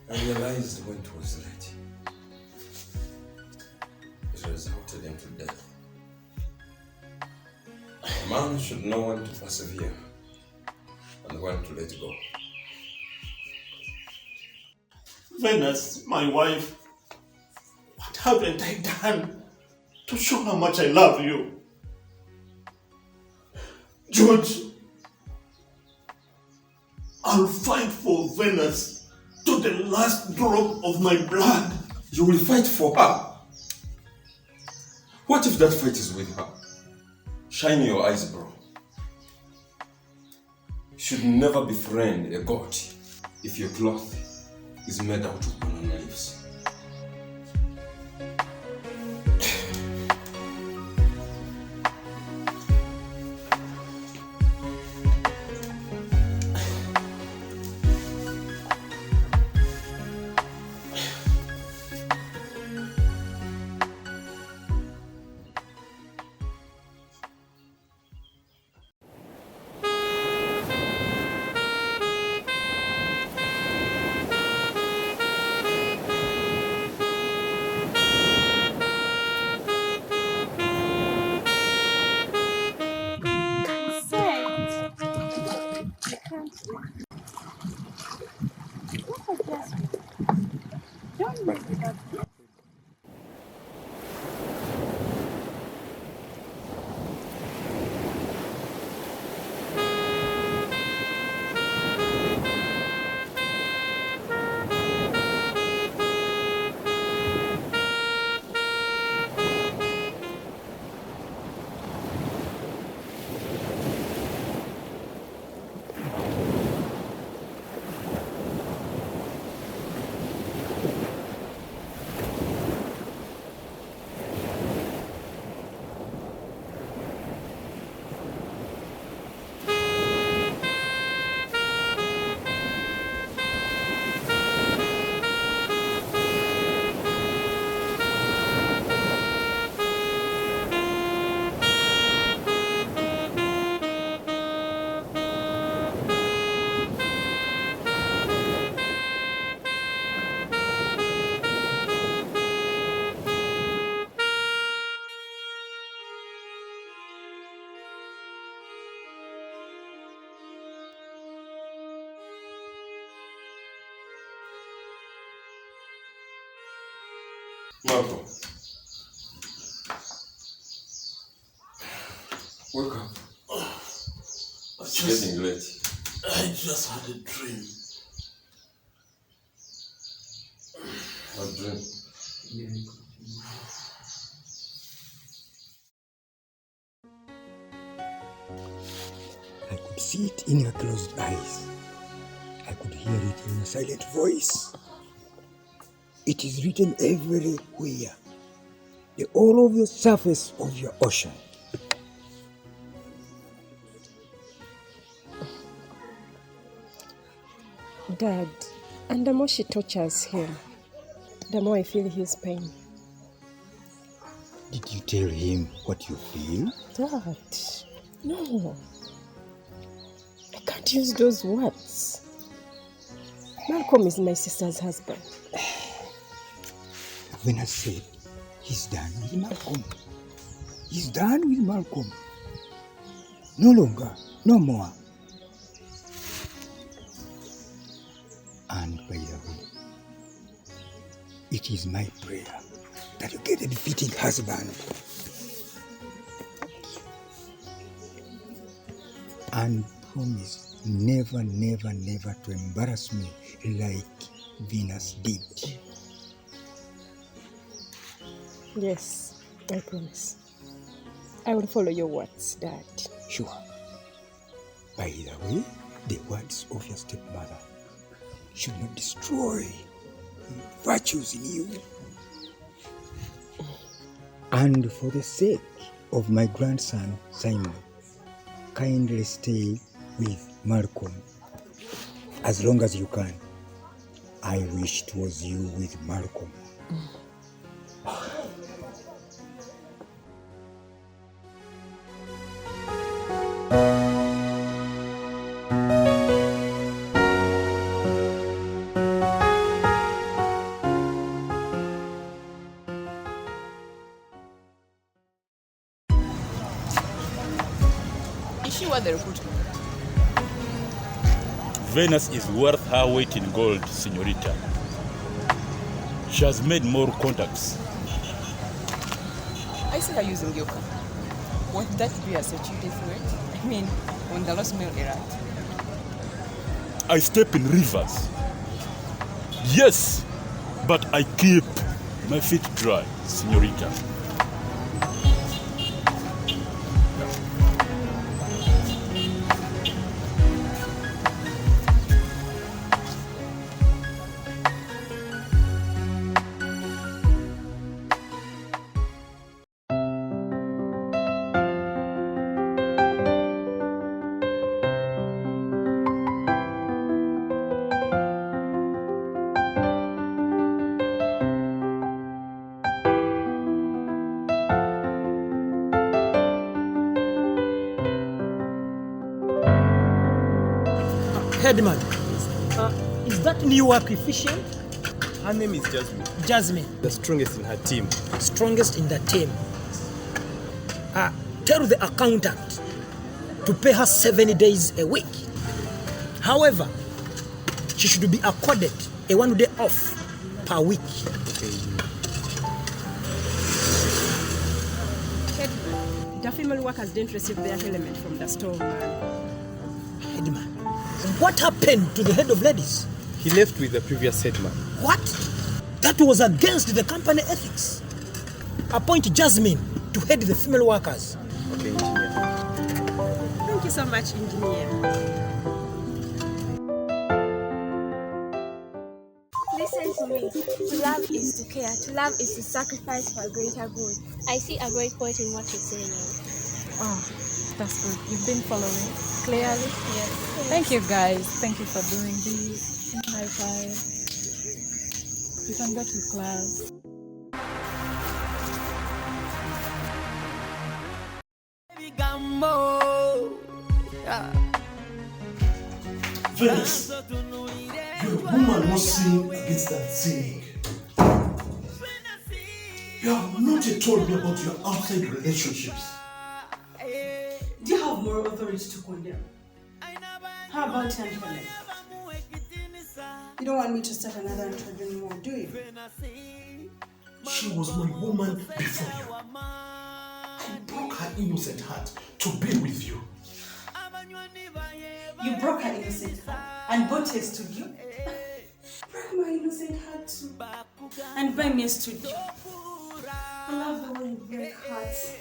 I realized when it was late. It resulted into death. A man should know when to persevere and when to let go. Venus, my wife, what haven't I done to show how much I love you? George, I'll fight for Venus to the last drop of my blood. You will fight for her? What if that fight is with her? Shine your eyes, bro. You should never befriend a god if your cloth is made out of banana leaves. Malcolm. Wake up. It's getting late. I just had a dream. What dream? I could see it in your closed eyes. I could hear it in your silent voice. It is written everywhere. The all over the surface of your ocean. Dad, and the more she tortures him, the more I feel his pain. Did you tell him what you feel? Dad, no. I can't use those words. Malcolm is my sister's husband. Venus said he's done with Malcolm. He's done with Malcolm. No longer, no more. And by the way, it is my prayer that you get a defeating husband. And promise never, never, never to embarrass me like Venus did. Yes, I promise. I will follow your words, Dad. Sure. By the way, the words of your stepmother should not destroy virtues in you. And for the sake of my grandson, Simon, kindly stay with Malcolm as long as you can. I wish it was you with Malcolm. Is she worth the recruitment? Venus is worth her weight in gold, señorita. She has made more contacts. I see her using yoga. Would that be a security threat? I mean, on the lost mail errand. I step in rivers. Yes, but I keep my feet dry, señorita. Headman, is that new work efficient? Her name is Jasmine. Jasmine. The strongest in her team. Strongest in the team. Tell the accountant to pay her 7 days a week. However, she should be accorded a 1 day off per week. Headman, the female workers didn't receive their element from the store, man. Headman, what happened to the head of ladies? He left with the previous headman. What? That was against the company ethics. Appoint Jasmine to head the female workers. Okay, engineer. Thank you so much, engineer. Listen to me. To love is to care. To love is to sacrifice for a greater good. I see a great point in what you say now. Oh, that's good. You've been following clearly? Yes. Thank you, guys. Thank you for doing this. High five. You can go to class. Venus, you're a woman not sin against that sinning. You have not yet told me about your outside relationships. Do you have moral authority to condemn? How about Antoinette? You don't want me to start another interview anymore, do you? She was my woman before you. I broke her innocent heart to be with you. You broke her innocent heart and bought her a studio? Broke my innocent heart too. And buy me a studio. I love the way you break hearts.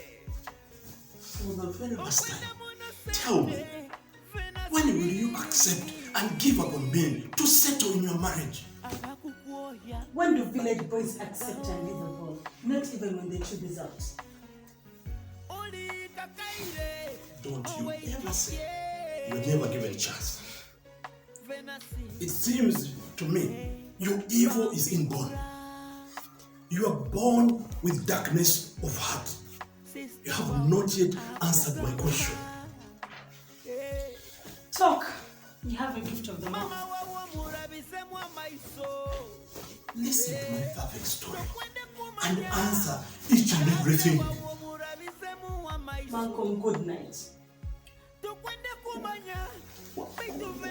For the very last time, tell me, when will you accept and give up on men to settle in your marriage? When do village boys accept and leave a ball? Not even when the truth is out. Don't you ever say you're never given a chance. It seems to me your evil is inborn. You are born with darkness of heart. You have not yet answered my question. Talk. You have a gift of the mouth. Listen to my perfect story and answer each and everything. Malcolm, good night.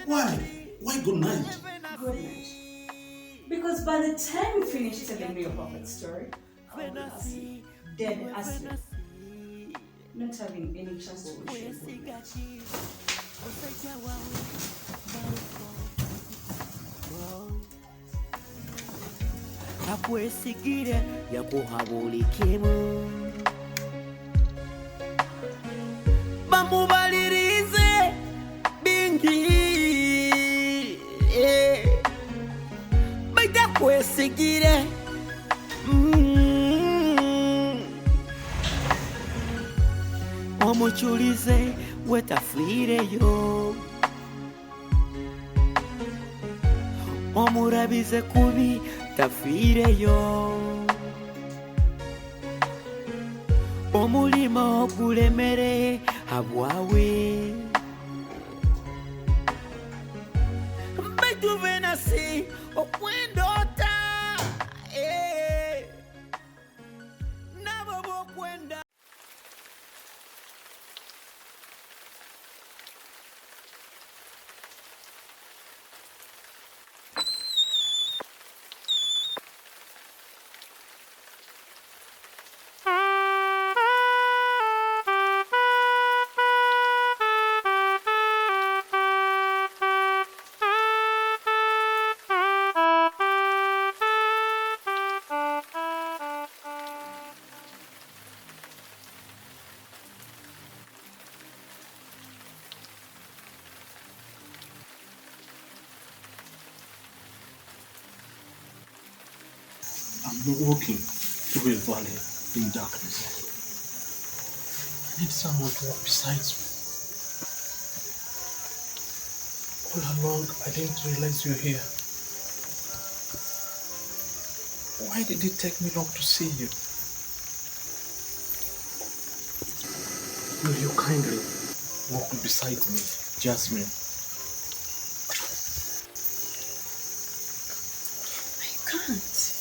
Why? Why good night? Good night. Because by the time you finish telling me your perfect story, I will be asleep, dead asleep, not having any chance to wish you good night. Akwesigira yakuhabulikimu bamubalirize bingi baita kwesigire omuchulize wetafireyo omurabize kubi tafireyo omulima ogulemere habwawe betuvenasi okwendota nabo bokwenda. I'm walking through a valley in darkness. I need someone to walk beside me. All along, I didn't realize you're here. Why did it take me long to see you? Will you kindly walk beside me, Jasmine? I can't.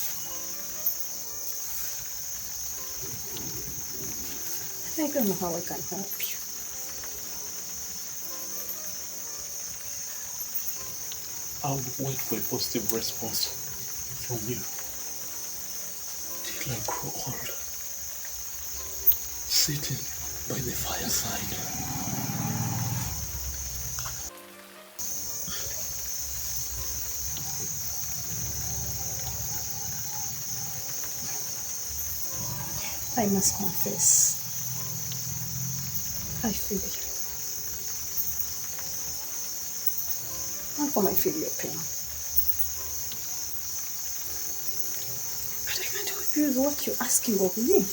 I don't know how I can help you. I'll wait for a positive response from you till I grow old, sitting by the fireside. I must confess, I feel you. Malcolm, I feel your pain. But I can't help you with what you're asking of me.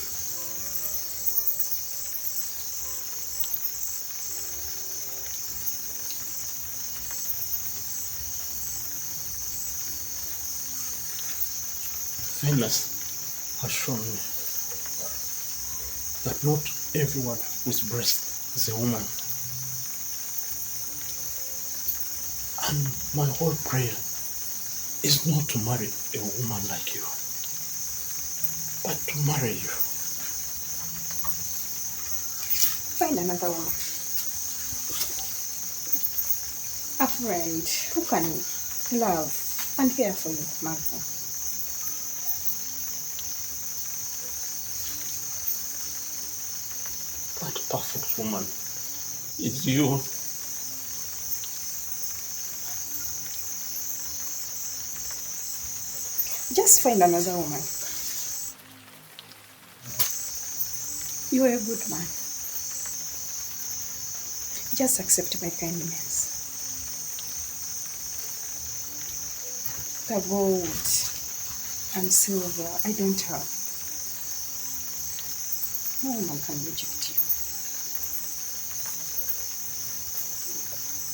Venus has shown me that not everyone whose breast is a woman. And my whole prayer is not to marry a woman like you, but to marry you. Find another one. A friend who can love and care for you, Malcolm. perfect woman is you. Just find another woman. You are a good man. Just accept my kindness. The gold and silver I don't have. No woman can reject you.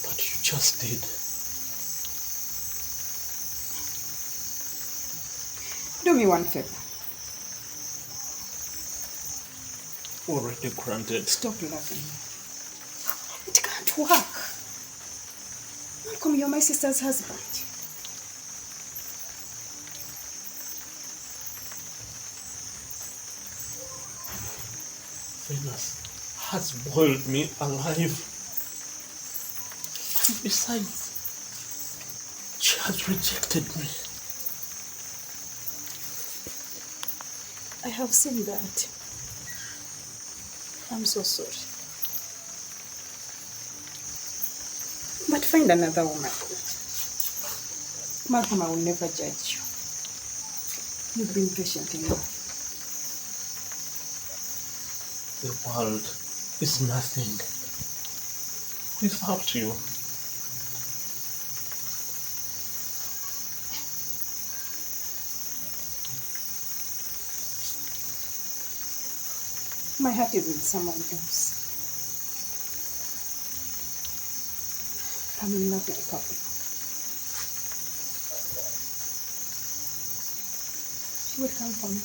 But you just did. Do me one favor. Already granted. Stop loving me. It can't work. Malcolm, you're my sister's husband. Venus has boiled me alive. And besides, she has rejected me. I have seen that. I'm so sorry. But find another woman. Malcolm, I will never judge you. You've been patient enough. The world is nothing without you. My heart is with someone else. I'm in love with a couple. She would come for me.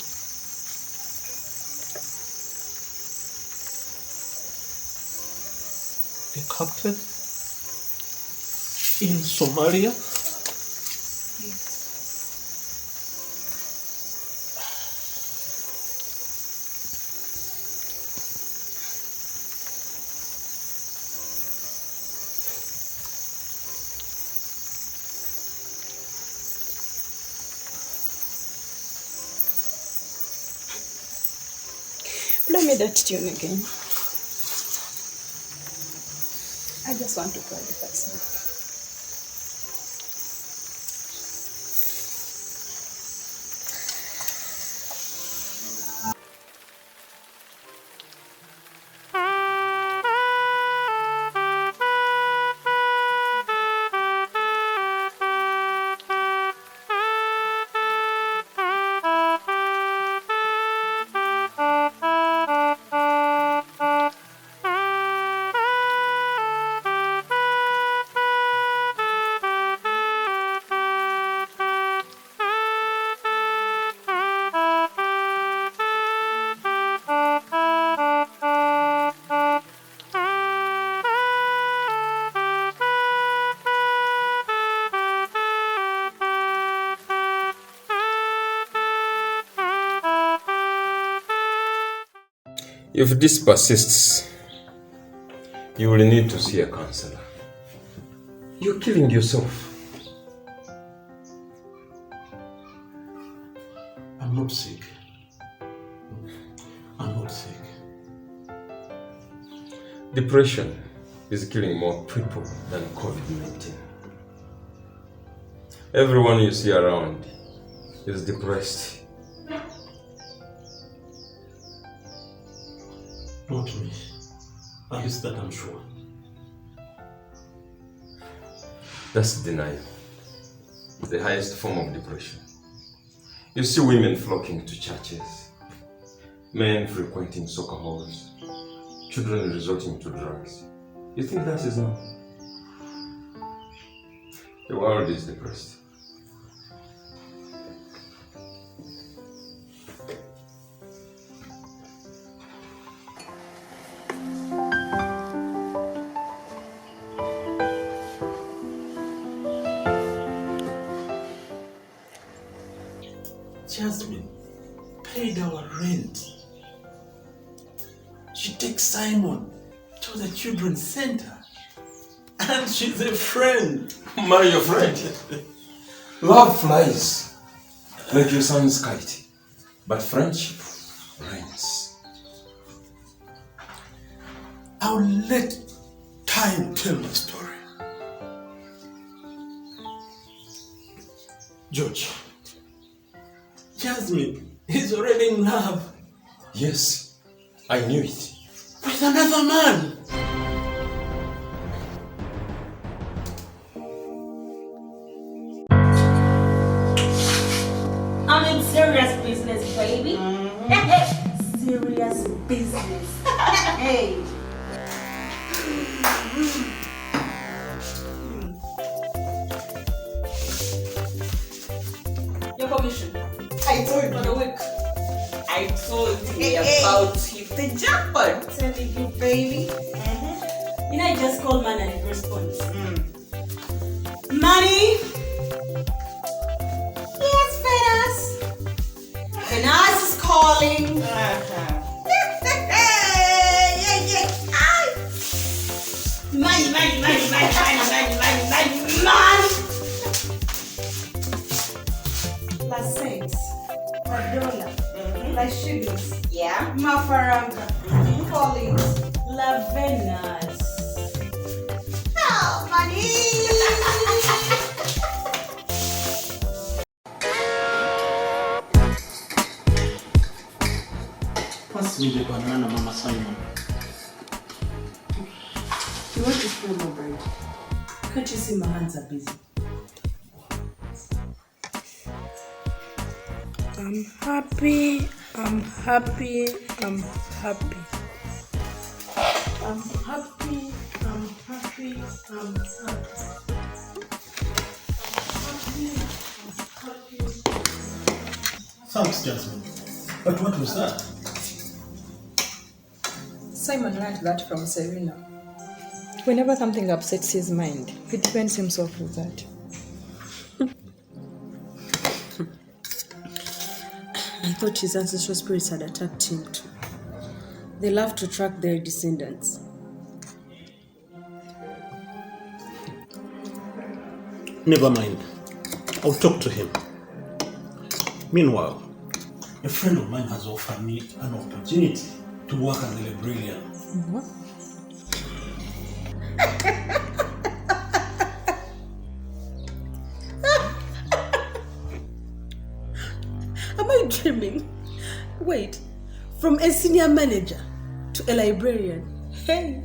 The captain in Somalia? Yes. Play me that tune again. I just want to clarify something. If this persists, you will need to see a counselor. You're killing yourself. I'm not sick. I'm not sick. Depression is killing more people than COVID-19. Everyone you see around is depressed. Not me. At least that I'm sure. That's denial. The highest form of depression. You see women flocking to churches, men frequenting soccer halls, children resorting to drugs. You think that is normal? The world is depressed. Jasmine paid our rent. She takes Simon to the children's center. And she's a friend. Marry your friend. Love flies like your son's kite, but friendship reigns. I'll let time tell my story. George, Jasmine is already in love. Yes, I knew it. With another man. I'm in serious business, baby. Serious business. Hey. Your commission. I told you for the week. I told you about it. The jackpot. Telling you, baby. You know, I just called man and it responds. Money. Yes, Venus. Venus is calling. Money, money, money, money, money, money, money, money. La cents, la dollar, la shillings, yeah, mafaranga, callings, la Venus. Oh, money. Pass me the banana, Mama Simon. You want to spill my bread? Can't you see my hands are busy? I'm happy, I'm happy, I'm happy. I'm happy, I'm happy, I'm happy. Thanks, Jasmine. But what was that? Simon learned that from Serena. Whenever something upsets his mind, he defends himself with that. I thought his ancestral spirits had attacked him too. They love to track their descendants. Never mind. I'll talk to him. Meanwhile, a friend of mine has offered me an opportunity to work as a librarian. What? Am I dreaming? Wait, from a senior manager to a librarian. Hey.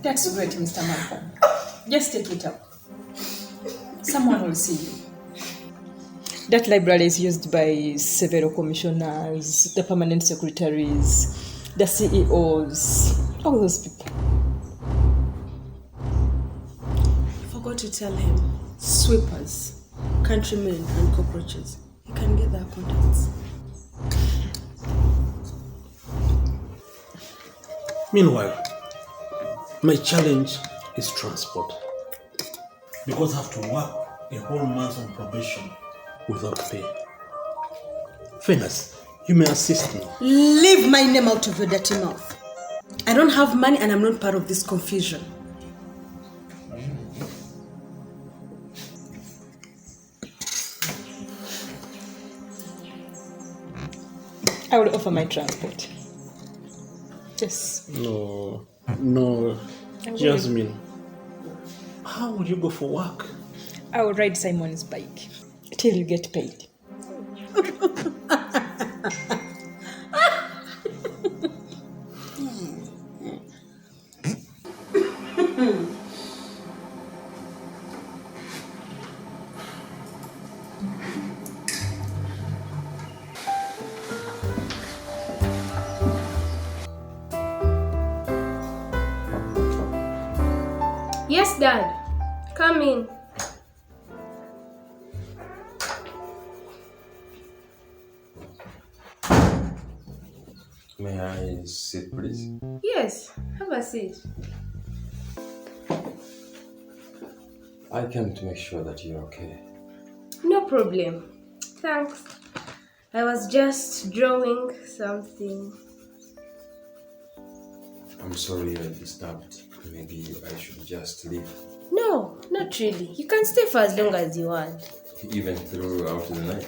That's great, Mr. Malcolm. Just take it up. Someone will see you. That library is used by several commissioners, the permanent secretaries, the CEOs, all those people. I forgot to tell him, sweepers, countrymen and cockroaches. He can get their contacts. Meanwhile, my challenge is transport. Because I have to work a whole month on probation without pay. Venus, you may assist me. Leave my name out of your dirty mouth. I don't have money and I'm not part of this confusion. I will offer my transport. Yes. No, I will. Jasmine. How would you go for work? I will ride Simon's bike till you get paid. Yes, Dad. Come in. May I sit, please? Yes, have a seat. I came to make sure that you're okay. No problem. Thanks. I was just drawing something. I'm sorry I disturbed. Maybe I should just leave. No, not really. You can stay for as long as you want. Even throughout the night.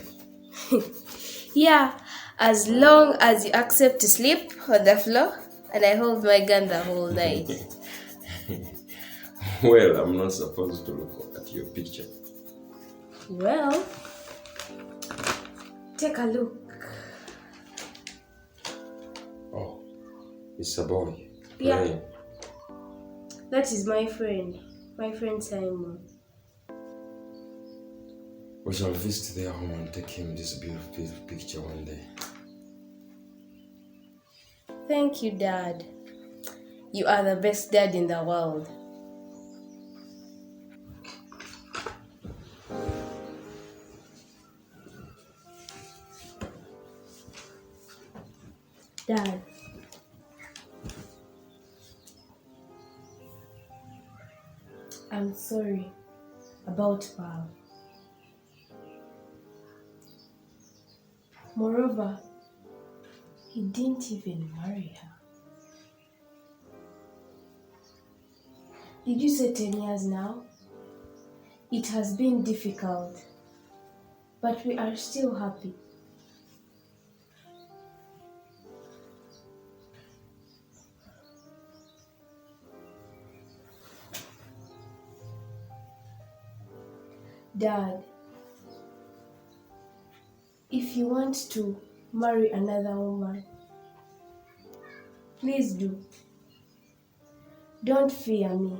Yeah, as long as you accept to sleep on the floor and I hold my gun the whole night. Well, I'm not supposed to look at your picture. Well, take a look. Oh, it's a boy. Yeah. Playing. That is my friend Simon. We shall visit their home and take him this beautiful picture one day. Thank you, Dad. You are the best dad in the world. Dad. I'm sorry about Val. Moreover, he didn't even marry her. Did you say 10 years now? It has been difficult, but we are still happy. Dad, if you want to marry another woman, please do. Don't fear me.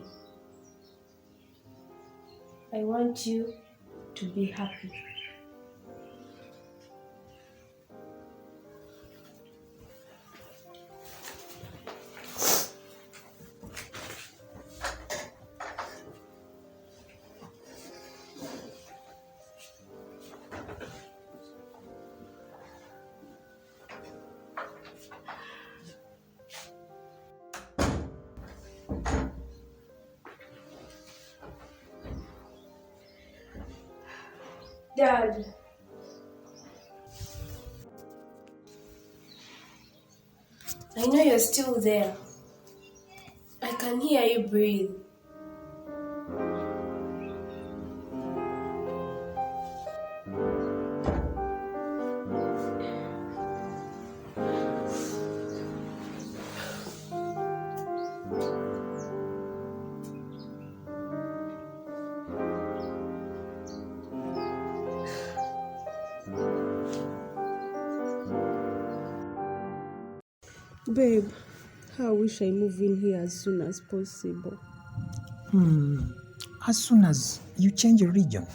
I want you to be happy. Dad. I know you're still there. I can hear you breathe. Babe, I wish I move in here as soon as possible. As soon as you change region,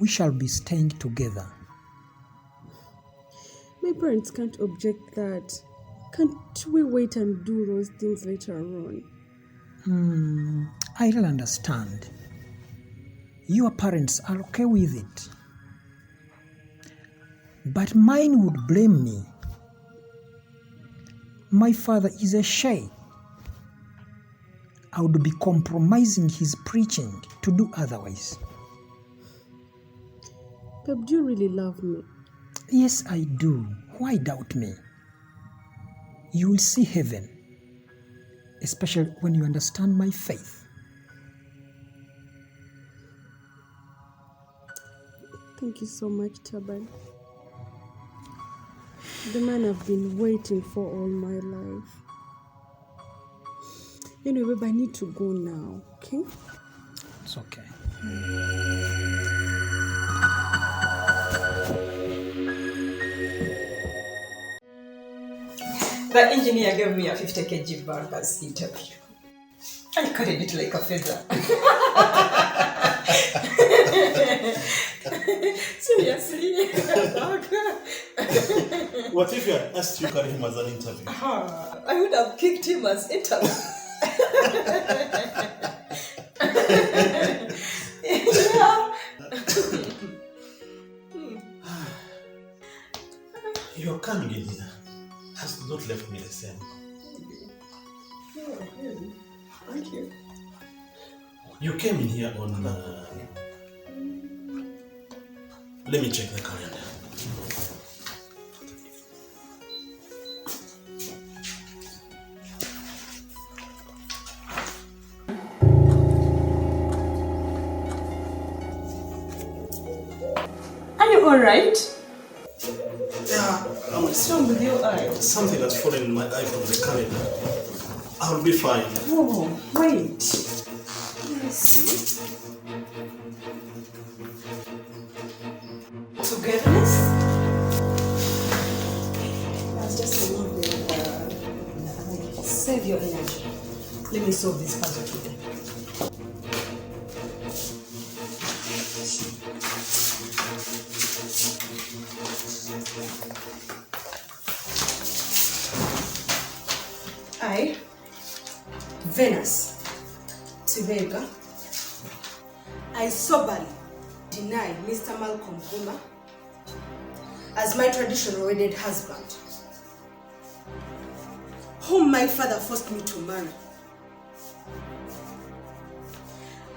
we shall be staying together. My parents can't object that. Can't we wait and do those things later on? I don't understand. Your parents are okay with it. But mine would blame me. My father is a sheikh. I would be compromising his preaching to do otherwise. Babe, do you really love me? Yes, I do. Why doubt me? You will see heaven, especially when you understand my faith. Thank you so much, Taban. The man I've been waiting for all my life. Anyway, babe, I need to go now, okay? It's okay. The engineer gave me a 50 kg burgers interview. I carried it like a feather. Seriously? What if you had asked you to carry him as an interview? I would have kicked him as interview. Your coming in here has not left me the same. Thank you. You came in here on... Let me check the calendar. Are you alright? What's wrong with your eye? Something has fallen in my eye from the calendar. I'll be fine. Oh, wait. Let's see. Togetherness? That's just a little bit of save your energy. Let me solve this puzzle today. I, Venus Tivega, I soberly deny Mr. Malcolm Guma as my traditional wedded husband, whom my father forced me to marry.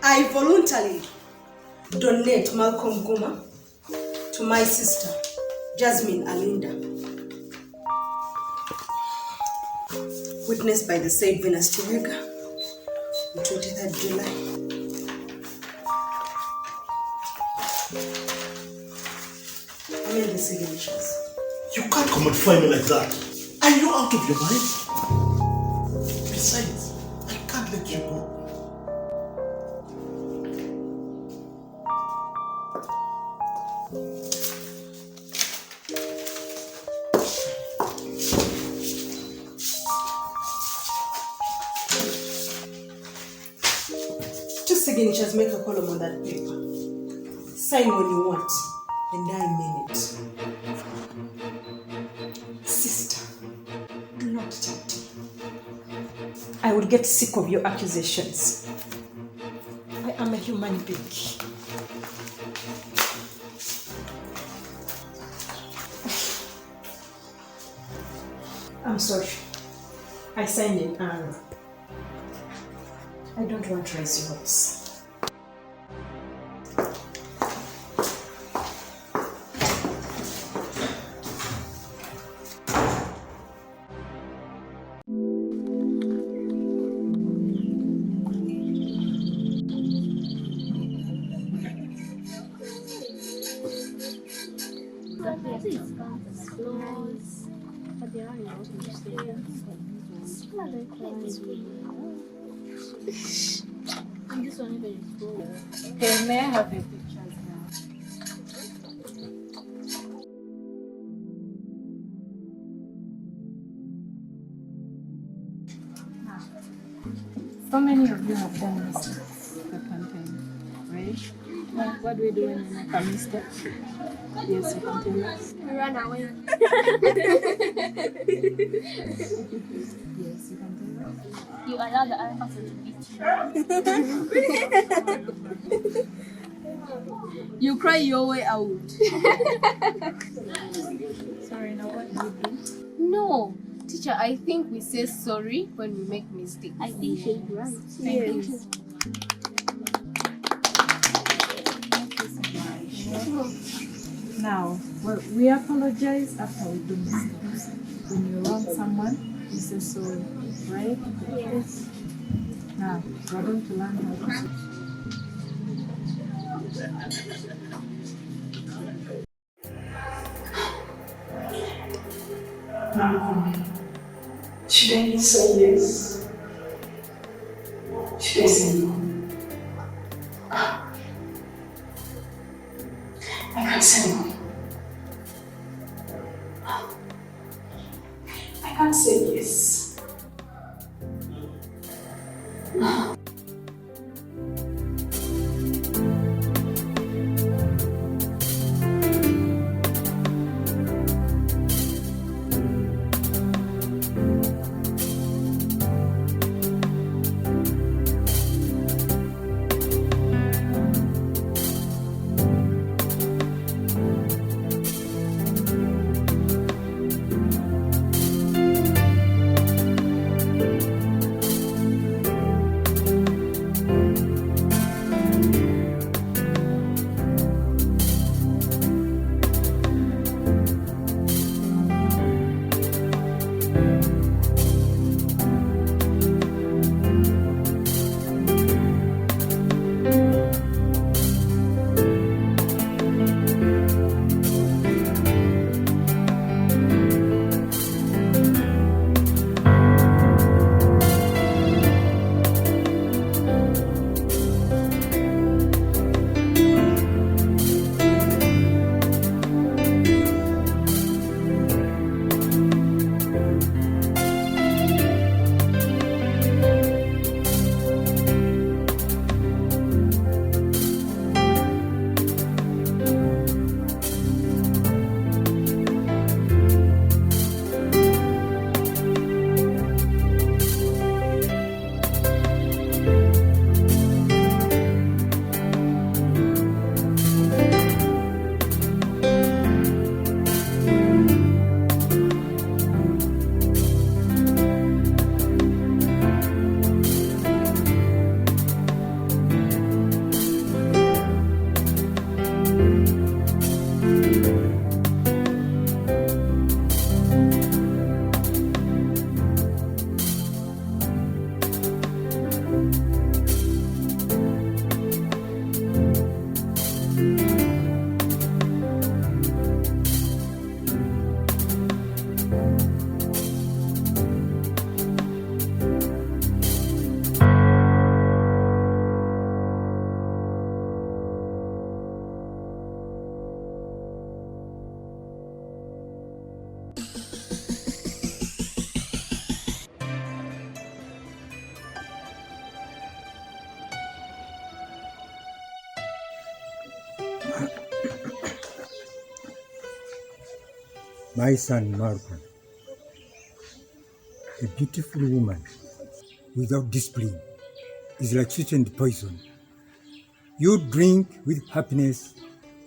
I voluntarily donate Malcolm Guma to my sister, Jasmine Alinda, witnessed by the said Venus Tivega on 23rd July. I made the signatures. You can't commodify me like that. Are you out of your mind? Besides, I can't let you go. Two signatures make a column on that paper. Sign when you want, and I mean it. Sister, do not tempt me. I will get sick of your accusations. I am a human being. I'm sorry. I signed in error. I don't want to raise your hopes. Okay, may I have your pictures now? So many of you have done mistakes the campaign, right? What do we do when we make a mistake? Yes, you can tell us. We run away. Yes, you can tell us. You allow the other person to beat you. You cry your way out. Sorry, now what do you do? No, teacher, I think we say sorry when we make mistakes. I think she's right. Thank you. Now, well, we apologize after we do mistakes. When you wrong someone, you say sorry, right? Yes. Now, we're going to learn how to say. Should I say yes? Should I say no? I can't say no. I can't say yes. My son Malcolm, a beautiful woman without discipline is like sweetened poison. You drink with happiness,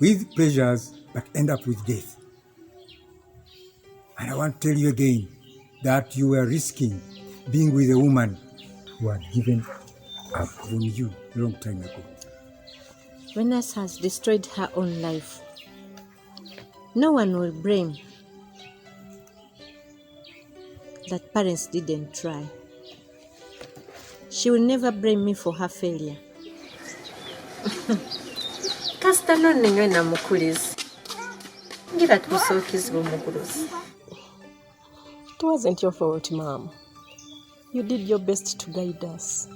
with pleasures, but end up with death. And I want to tell you again that you were risking being with a woman who had given up on you a long time ago. Venus has destroyed her own life. No one will blame that parents didn't try. She will never blame me for her failure. Kasita nonne nywe namukuliza. Ngira tukusookiza bumukuruzi. It wasn't your fault, Mom. You did your best to guide us.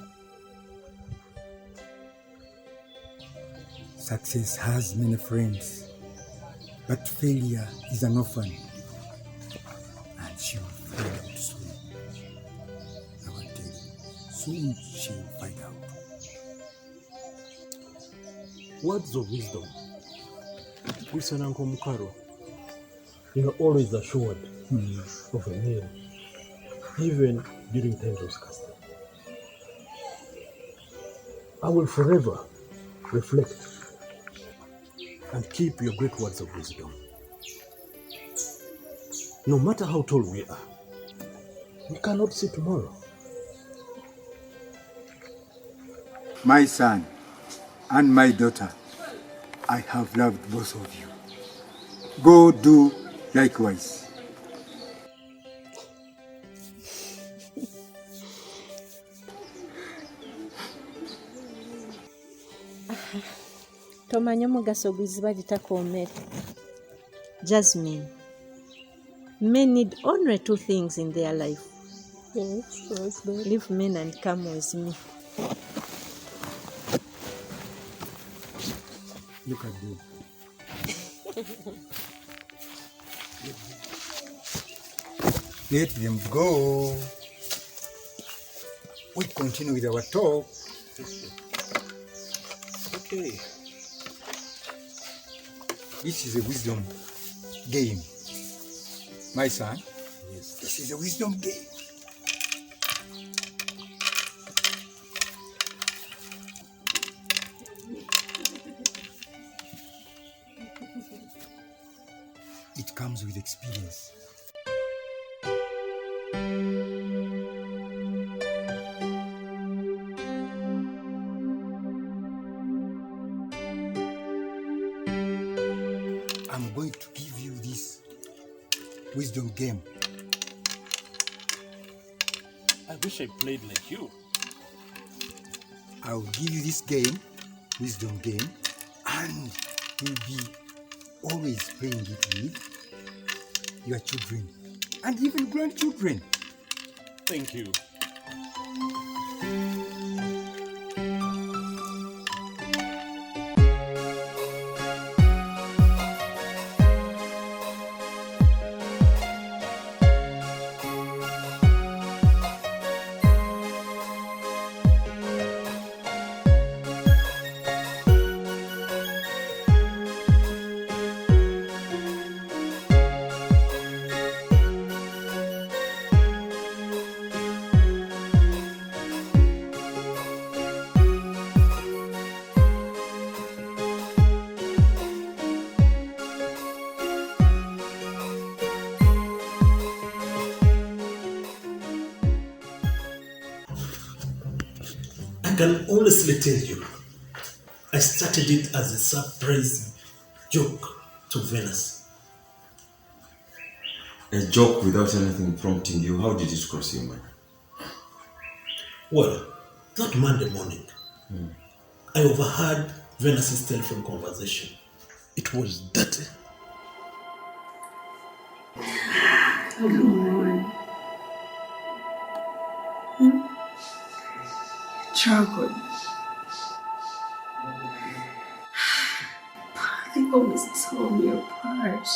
Success has many friends, but failure is an orphan. And she will find out soon. I want to tell you, soon she will find out. Words of wisdom. Listen, Uncle Mukaro. You are always assured of a meal, even during times of scarcity. I will forever reflect and keep your great words of wisdom. No matter how tall we are, we cannot see tomorrow. My son and my daughter, I have loved both of you. Go do likewise. Tomanyi omugaso gwiziba litakoomera. Jasmine, men need only two things in their life. Yes, leave men and come with me. Look at them. Let them go. We continue with our talk. Okay. This is a wisdom game. My son, yes. This is a wisdom game. It comes with experience. I'm going to give you this wisdom game. I wish I played like you. I'll give you this game, wisdom game, and you'll be always playing it with your children and even grandchildren. Thank you. I can honestly tell you, I started it as a surprise joke to Venus. A joke without anything prompting you, how did it cross your mind? Well, that Monday morning, I overheard Venus's telephone conversation. It was dirty. Come on. Struggled. They always tore me apart.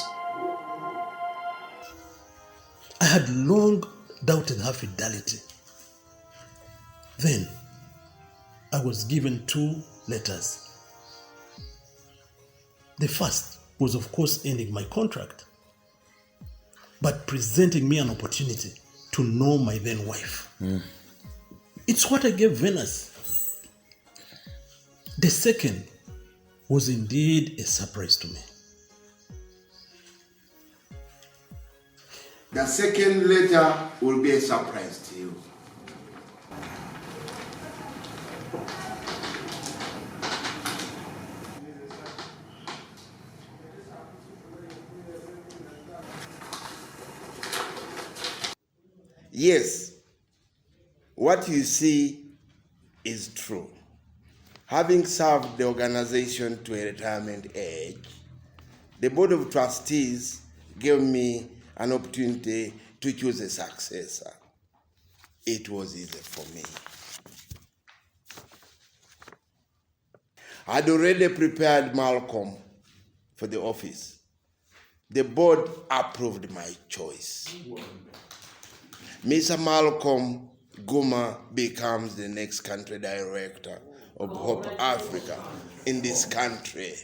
I had long doubted her fidelity. Then, I was given 2 letters. The first was, of course, ending my contract, but presenting me an opportunity to know my then wife. It's what I gave Venus. The second was indeed a surprise to me. The second letter will be a surprise to you. Yes, what you see is true. Having served the organization to a retirement age, the Board of Trustees gave me an opportunity to choose a successor. It was easy for me. I'd already prepared Malcolm for the office. The board approved my choice. Mr. Malcolm Guma becomes the next country director of Hope Africa in this country.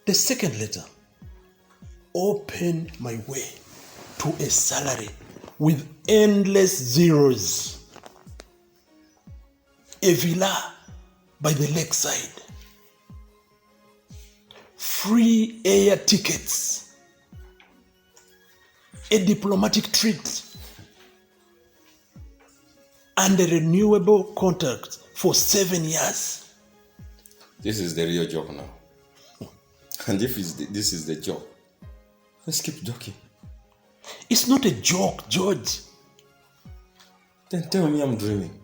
The second letter opened my way to a salary with endless zeros, a villa by the lakeside, free air tickets, a diplomatic treat, and a renewable contract for 7 years. This is the real job now. And if this is the job, let's keep joking. It's not a joke, George. Then tell me I'm dreaming.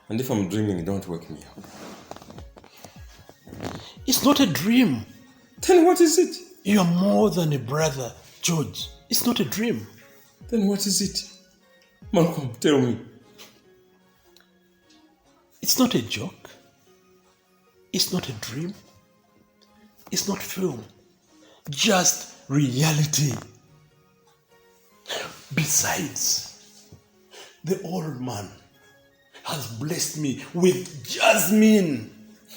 And if I'm dreaming, don't wake me up. It's not a dream. Then what is it? You are more than a brother, George. It's not a dream. Then what is it? Malcolm, tell me. It's not a joke. It's not a dream. It's not film. Just reality. Besides, the old man has blessed me with jasmine.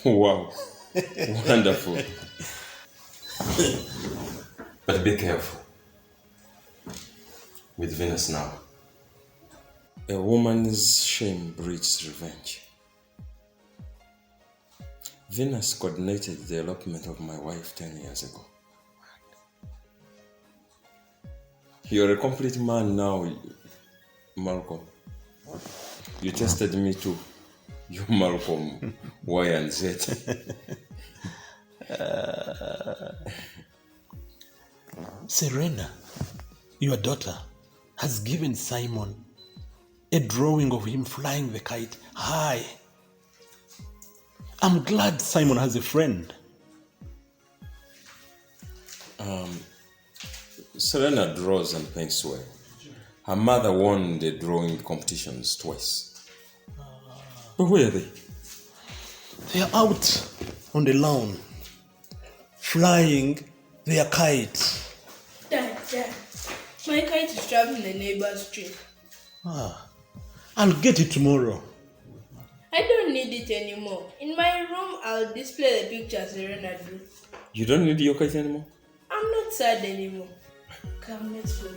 Wow. Wonderful. But be careful with Venus now. A woman's shame breeds revenge. Venus coordinated the elopement of my wife 10 years ago. You're a complete man now, Malcolm. You tested me too. You Malcolm, Y and Z. Serena, your daughter, has given Simon a drawing of him flying the kite high. I'm glad Simon has a friend. Serena draws and paints well. Her mother won the drawing competitions twice. But where are they? They are out on the lawn, flying their kite. Dad, my kite is trapped in the neighbor's tree. I'll get it tomorrow. I don't need it anymore. In my room, I'll display the pictures Serena drew. You don't need your kite anymore? I'm not sad anymore. Come, let's go.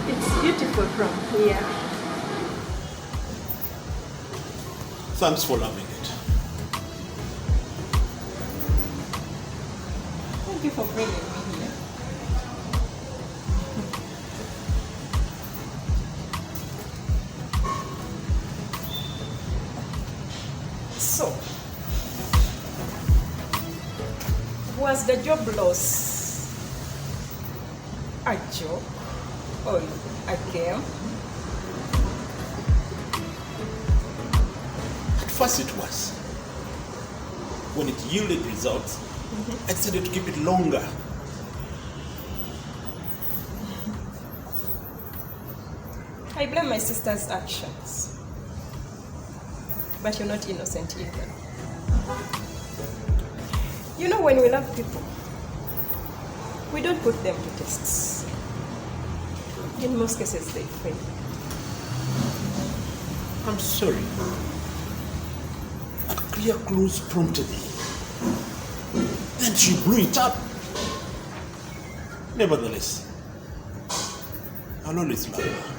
It's beautiful from here. Thanks for loving it. Thank you for bringing me here. So, was the job loss a joke or a game? first it was. When it yielded results, I decided to keep it longer. I blame my sister's actions. But you're not innocent either. You know, when we love people, we don't put them to tests. In most cases, they fail. I'm sorry. A clear clues prompted me. Then she blew it up. Nevertheless, I'll always love her.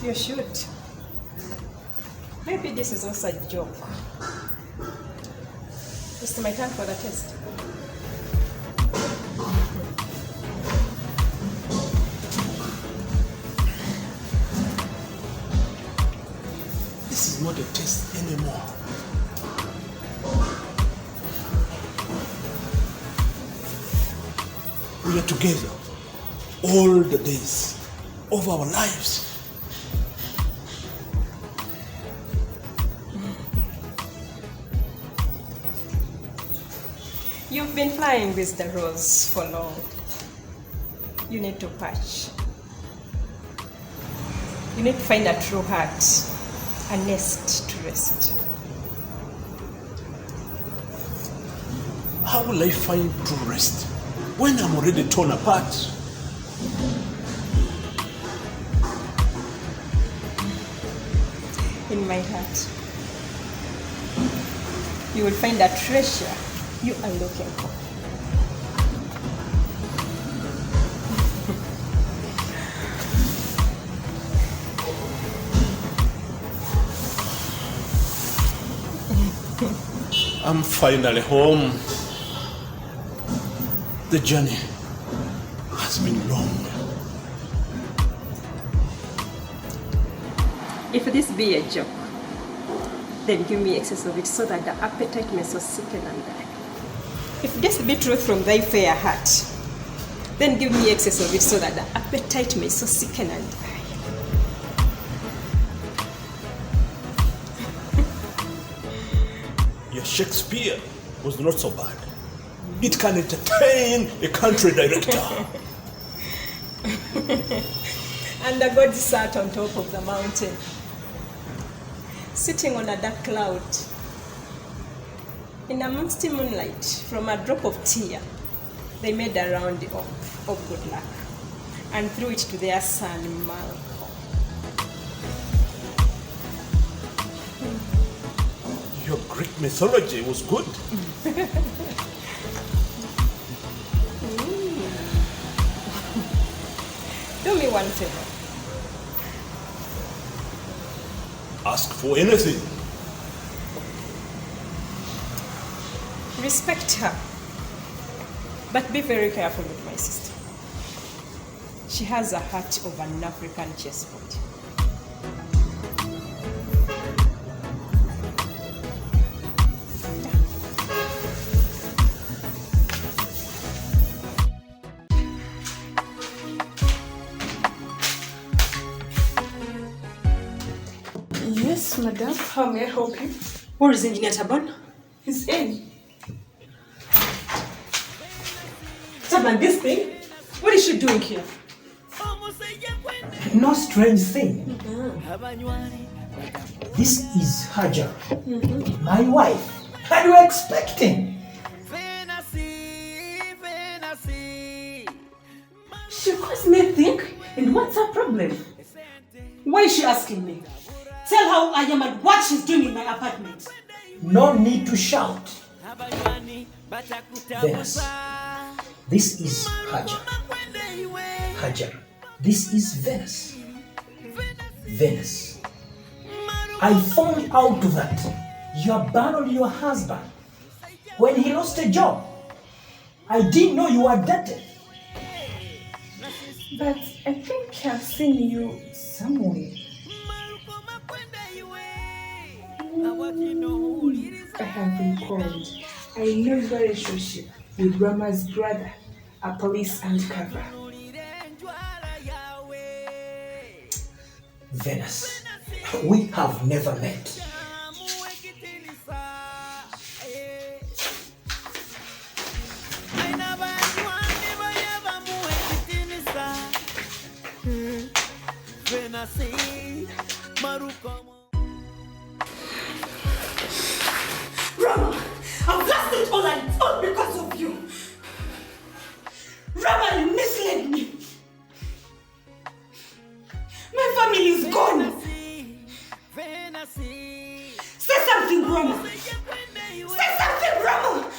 You should. Maybe this is also a joke. It's my turn for the test. This is not a test anymore. We are together all the days of our lives. You've been flying with the rose for long. You need to patch. You need to find a true heart, a nest to rest. How will I find true rest when I'm already torn apart? In my heart, you will find a treasure you are looking for. I'm finally home. The journey has been long. If this be a joke, then give me excess of it so that the appetite may so sicken and die. If this be truth from thy fair heart, then give me excess of it so that the appetite may so sicken and die. Your Shakespeare was not so bad. It can entertain a country director. And the god sat on top of the mountain, sitting on a dark cloud. In a misty moonlight, from a drop of tear, they made a round of good luck and threw it to their son Malcolm. Your Greek mythology was good. Do me one favor. Ask for anything. Respect her, but be very careful with my sister. She has a heart of an African chessboard. Yes, madam. How may I help you? Where is Engineer Taban? He's in. Taban, this thing? What is she doing here? No strange thing. This is Hajar, my wife. What are you expecting? She caused me think, and what's her problem? Why is she asking me? Tell her who I am and what she's doing in my apartment. No need to shout. Venus, this is Hajar. Hajar, this is Venus. Venus, I found out that you abandoned your husband when he lost a job. I didn't know you were dated. But I think I've seen you somewhere. I have recalled a new relationship with Rama's brother, a police undercover. Venus, We have never met. Rama, I've lost it all and it's all because of you. Rama, you misled me. My family is gone. Say something, Rama. Say something, Rama.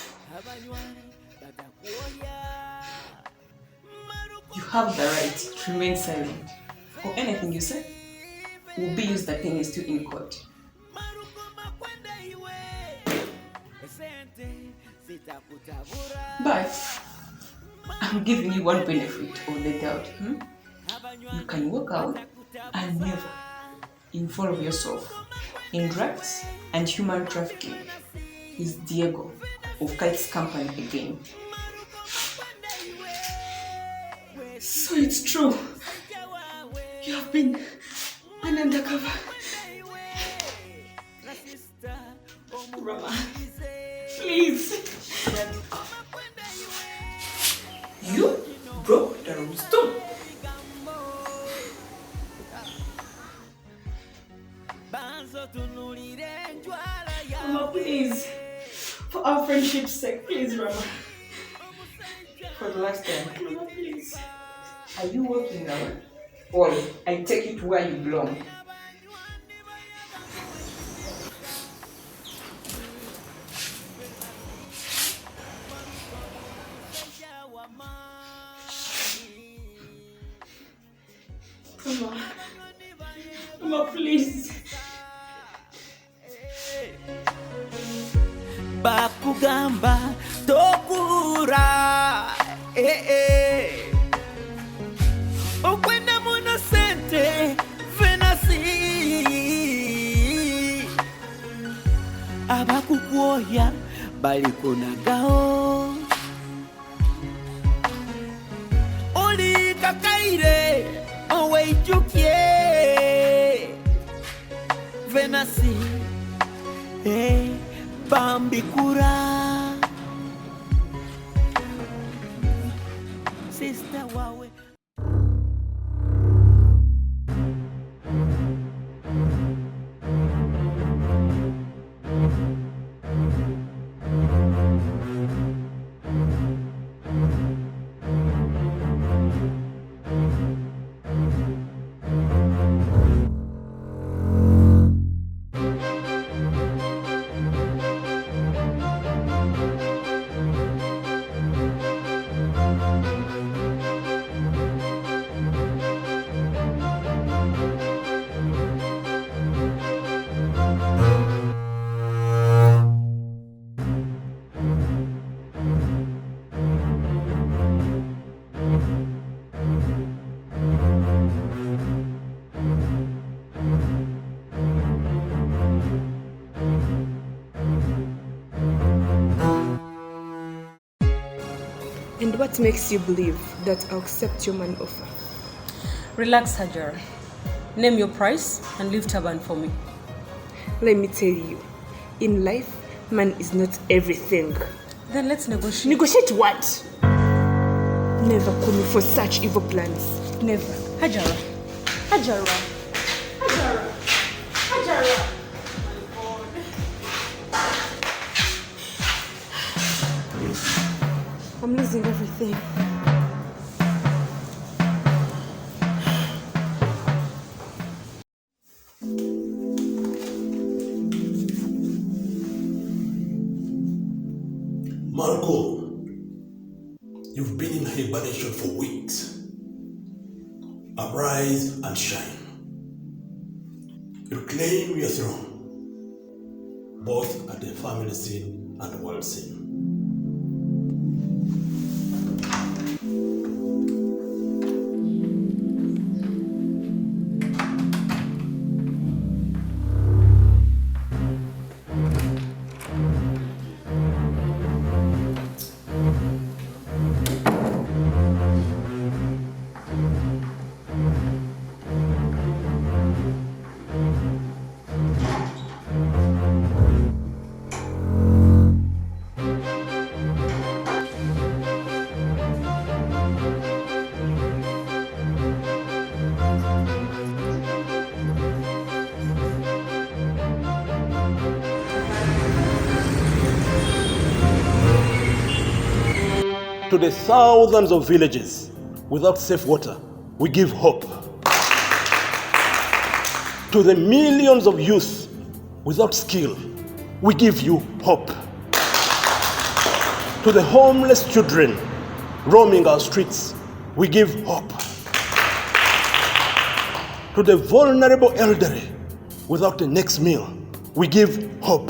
You have the right to remain silent, or anything you say will be used against you in court. But I'm giving you one benefit of the doubt. You can walk out and never involve yourself in drugs and human trafficking with Diego of Kite's company again. So it's true. You have been an undercover. Rama, please. You broke the rules too. Rama, please. For our friendship's sake, please, Rama. For the last time. Rama, please. Are you walking out? Or I take you to where you belong? Rama. Rama, please. Bakugamba tokura okwenda muno sente venasi abakukwoya balikunagawo oli kakaire oweijukie venasi bambikura sister wawe And what makes you believe that I'll accept your money offer? Relax, Hajara. Name your price and leave Taban for me. Let me tell you, in life, man is not everything. Then let's negotiate. Negotiate what? Never call me for such evil plans. Never. Hajara. Hajara. Hajara. Hajara. I'm losing everything. Marco, you've been in hibernation for weeks. Arise and shine. Reclaim your throne, both at the family scene and the world scene. To the thousands of villages without safe water, we give hope. To the millions of youth without skill, we give you hope. To the homeless children roaming our streets, we give hope. To the vulnerable elderly without the next meal, we give hope.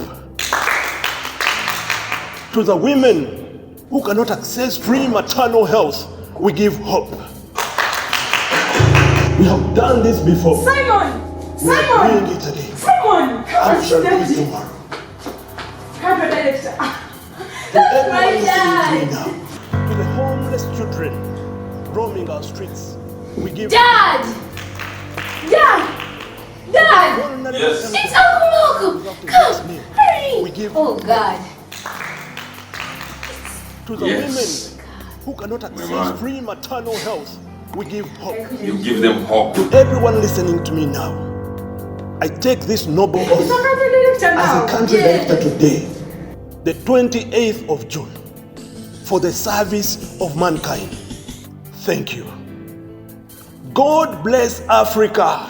To the women who cannot access free maternal health, we give hope. We have done this before. Simon! We are doing it again. Simon! And we shall do it tomorrow. Come on, director. To everyone listening to me now, to the homeless children roaming our streets, we give Dad! Dad! Dad! Yes. It's Uncle Malcolm! Come! Hurry! Oh, God. To the women who cannot access free maternal health, we give hope. You give them hope. To everyone listening to me now, I take this noble oath as a country director today, the 28th of June, for the service of mankind. Thank you. God bless Africa.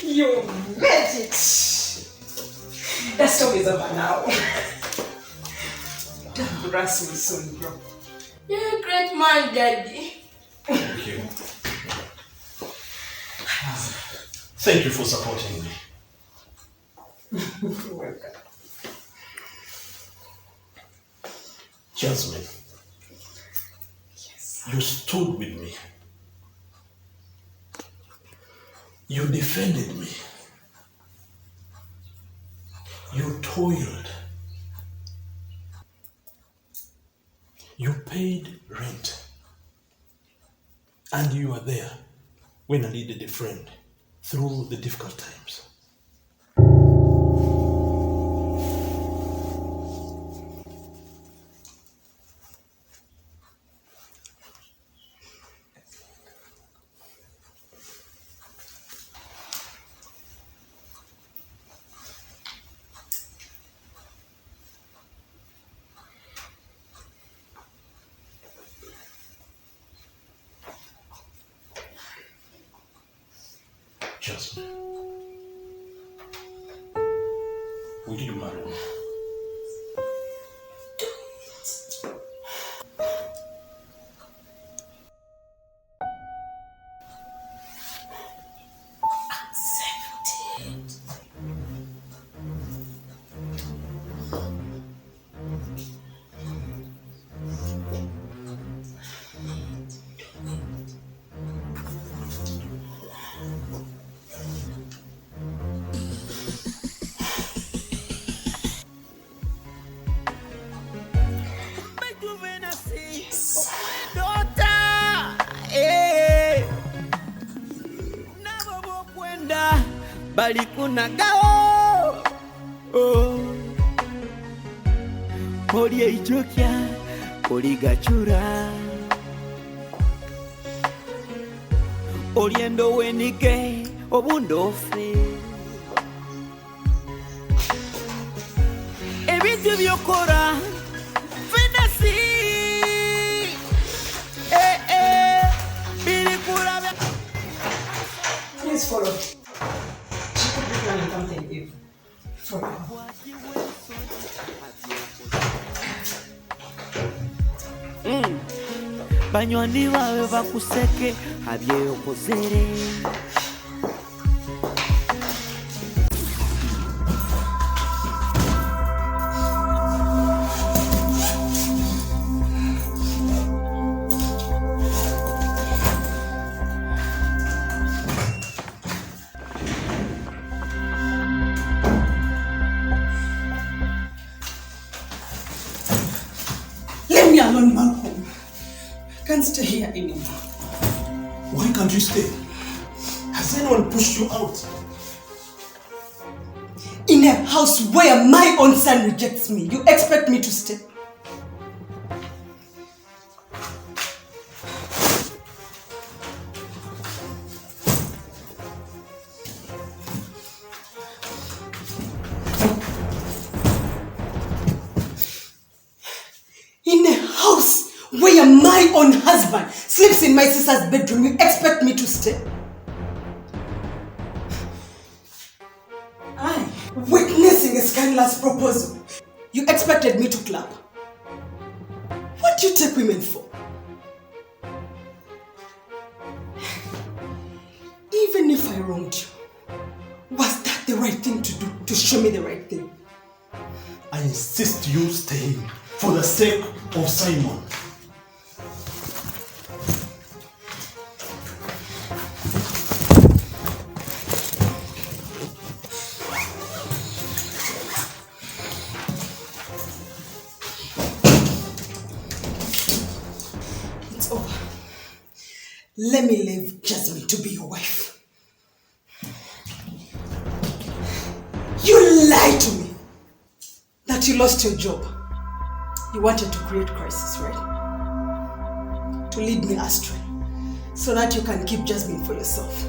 You made it. The storm is over now. Don't rush me soon, bro. You're a great man, Daddy. Thank you. Thank you for supporting me. You're welcome. Jasmine, you stood with me. You defended me. You toiled. You paid rent. And you were there when I needed a friend through the difficult times. Jasmine, will you marry me? bali kuna gao oli eichokya oli gachura oli endo wenike obundofe ebintu byokora fenasi bili kulabe. Please follow. She could be planning something evil. Follow. Banywani bawe bakuseke abyeyokozere alone, Malcolm. I can't stay here anymore. Why can't you stay? Has anyone pushed you out? In a house where my own son rejects me, you expect me to stay? In a house where my own husband sleeps in my sister's bedroom, you expect me to stay? Witnessing a scandalous proposal, you expected me to clap? What do you take women for? Even if I wronged you, was that the right thing to do, to show me the right thing? I insist you stay for the sake of Simon. It's over. Let me leave Jasmine to be your wife. You lied to me that you lost your job. You wanted to create crisis, right? To lead me astray, so that you can keep Jasmine for yourself.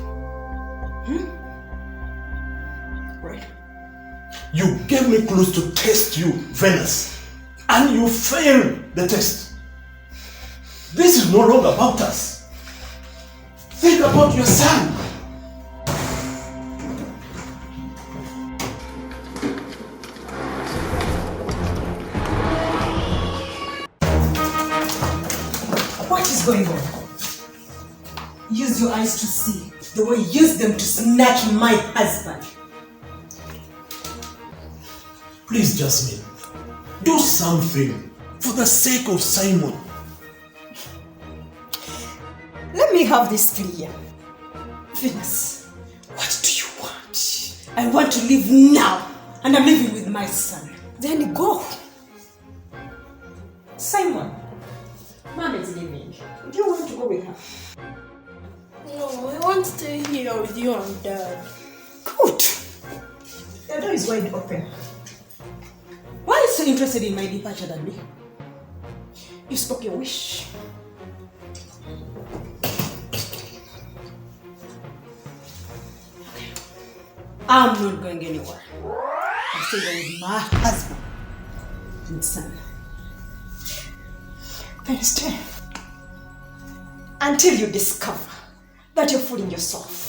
Right? You gave me clues to test you, Venus, and you failed the test. This is no longer about us. Think about your son. What is going on? Use your eyes to see the way you use them to snatch my husband. Please, Jasmine, do something for the sake of Simon. Let me have this clear. Venus, what do you want? I want to leave now, and I'm living with my son. Then go. Simon, Mom is leaving. Do you want to go with her? No, I want to stay here with you and Dad. Good. The door is wide open. Why are you so interested in my departure than me? You spoke your wish. I'm not going anywhere. I'm staying with my husband and son. Then stay until you discover that you're fooling yourself.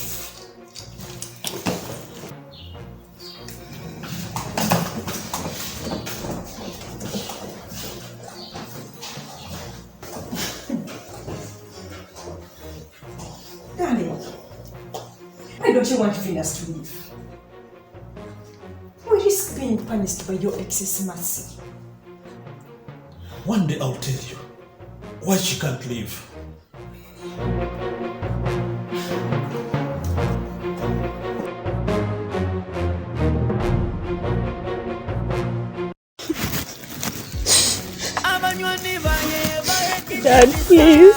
Darling, why don't you want Venus to leave? We risk being punished by your excess mercy. One day I'll tell you why she can't leave. Dad, please.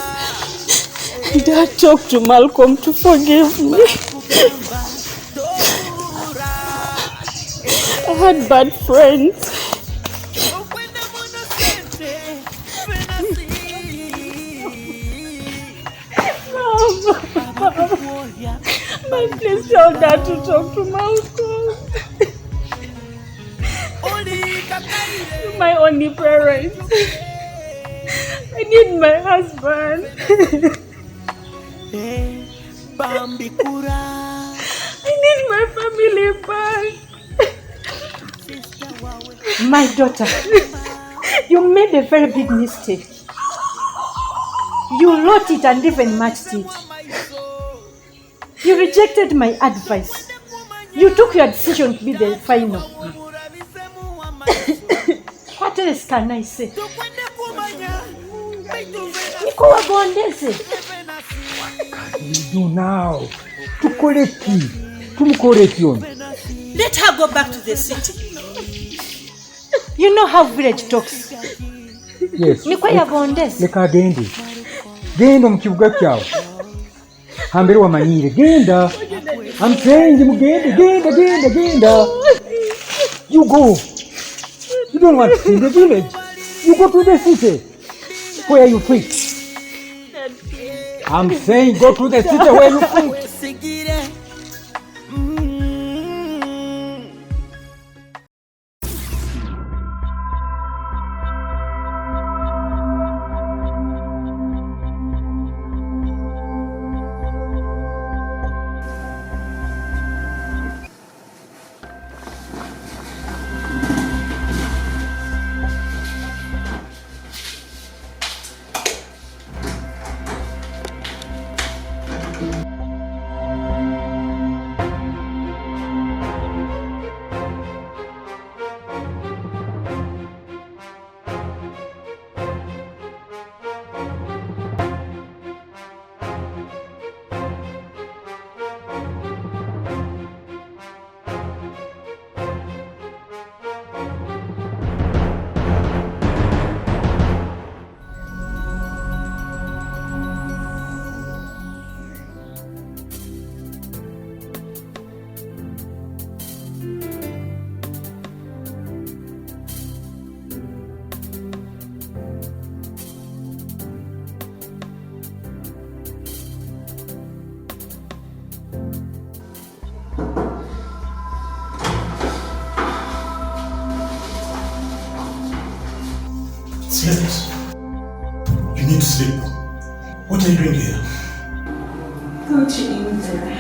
Dad, talk to Malcolm to forgive me. I had bad friends. Mom, please tell Dad to talk to Malcolm. You're my only parent. I need my husband. I need my family back. My daughter, you made a very big mistake. You wrote it and even matched it. You rejected my advice. You took your decision to be the final. What else can I say? Niko wagondeze. What can we do now to correct you? To correct you? Let her go back to the city. You know how village talks. Yes. niko yagondesa. Leka agende. Genda mu kibuga kyawe. Hambere wamanyire. Genda. I'm saying genda. You go. You don't want to see the village. You go to the city where you fit. I'm saying go to the city where you fit. Slept. You need to sleep. What are you doing here? Go to India.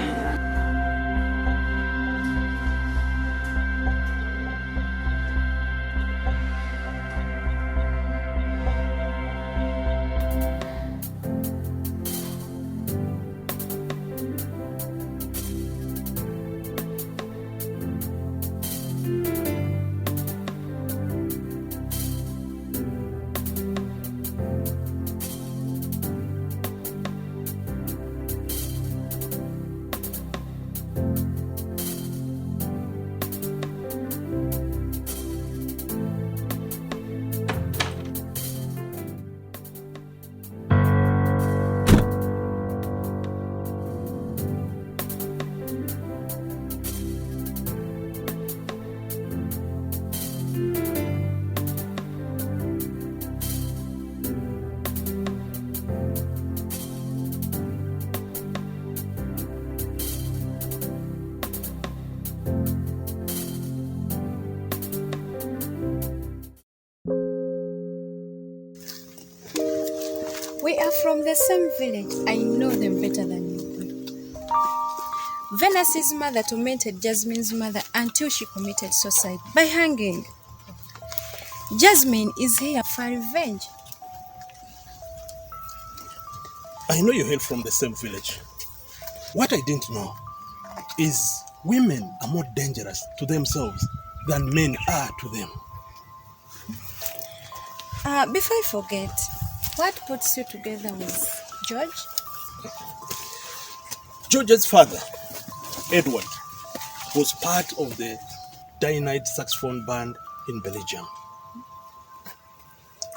We are from the same village. I know them better than you do. Venus's mother tormented Jasmine's mother until she committed suicide by hanging. Jasmine is here for revenge. I know you hail from the same village. What I didn't know is women are more dangerous to themselves than men are to them. Before I forget, what puts you together with George? George's father, Edward, was part of the Dynamite saxophone band in Belgium.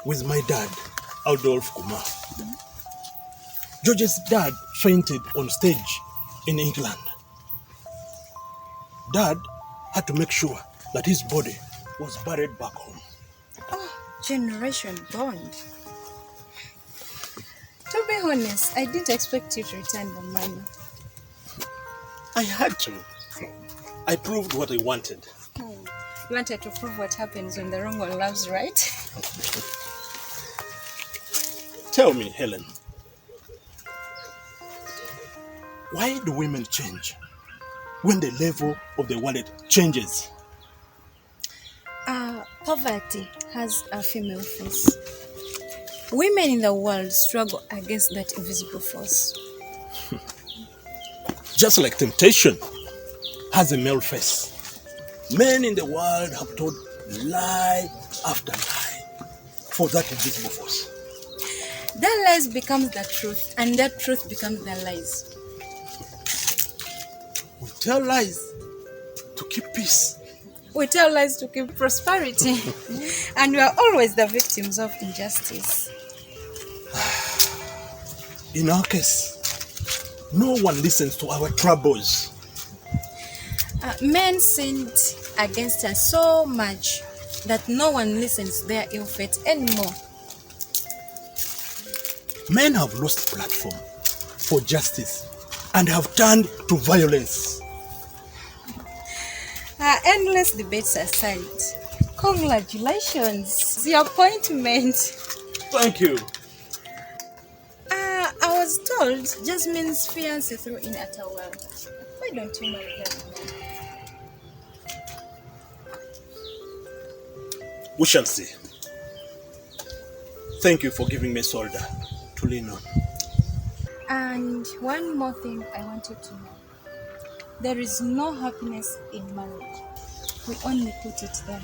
With my dad, Adolf Kumar. George's dad fainted on stage in England. Dad had to make sure that his body was buried back home. Oh, generation bond. To be honest, I didn't expect you to return the money. I had to. I proved what I wanted. You wanted to prove what happens when the wrong one loves right? Tell me, Helen, why do women change when the level of the wallet changes? Poverty has a female face. Women in the world struggle against that invisible force. Just like temptation has a male face. Men in the world have told lie after lie for that invisible force. That lies becomes the truth, and that truth becomes the lies. We tell lies to keep peace, We tell lies to keep prosperity. And we are always the victims of injustice. In our case, no one listens to our troubles. Men sinned against us so much that no one listens to their ill fate anymore. Men have lost platform for justice and have turned to violence. Endless debates aside, congratulations, the appointment. Thank you. I was told Jasmine's fiancé threw in at a well. Why don't you marry Jasmine? We shall see. Thank you for giving me a shoulder to lean on. And one more thing I want you to know. There is no happiness in marriage. We only put it there.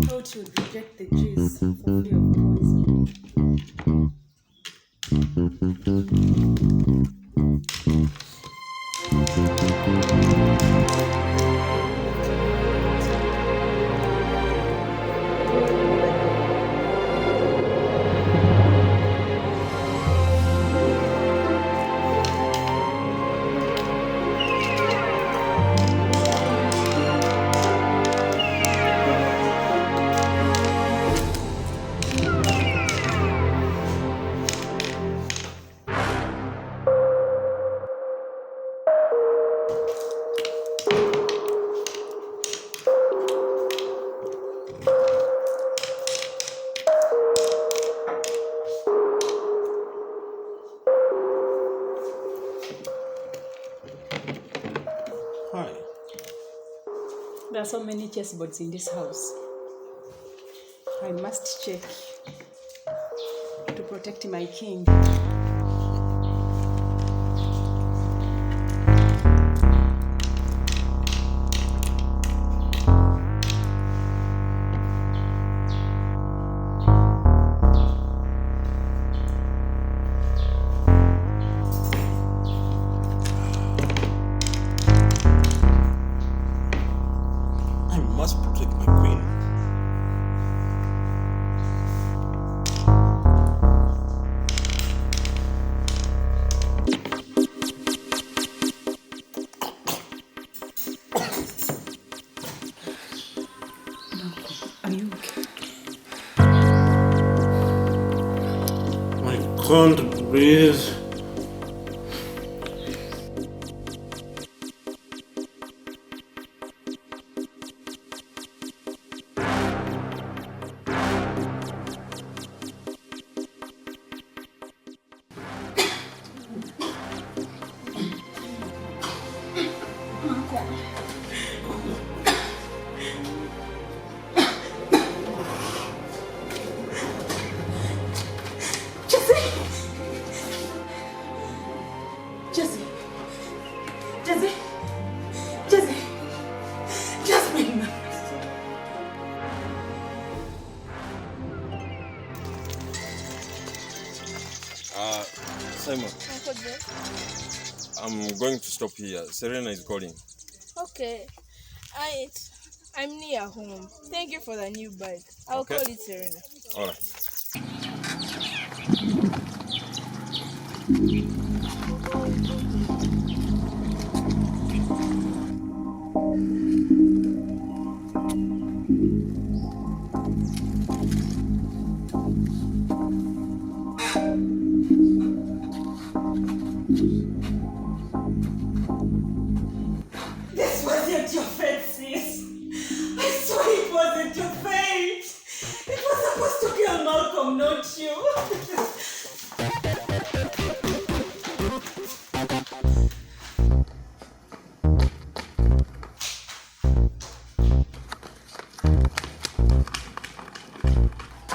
Thought you would reject the juice for fear of poison. Hi. There are so many chessboards in this house. I must check to protect my king. I must protect my queen. Are you okay? I can't breathe. Simon, Uncle George. I'm going to stop here. Serena is calling. Okay. I'm near home. Thank you for the new bike. I'll Okay. call it Serena. All right. This wasn't your fate, sis. I swear it wasn't your fate. It was supposed to kill Malcolm, not you.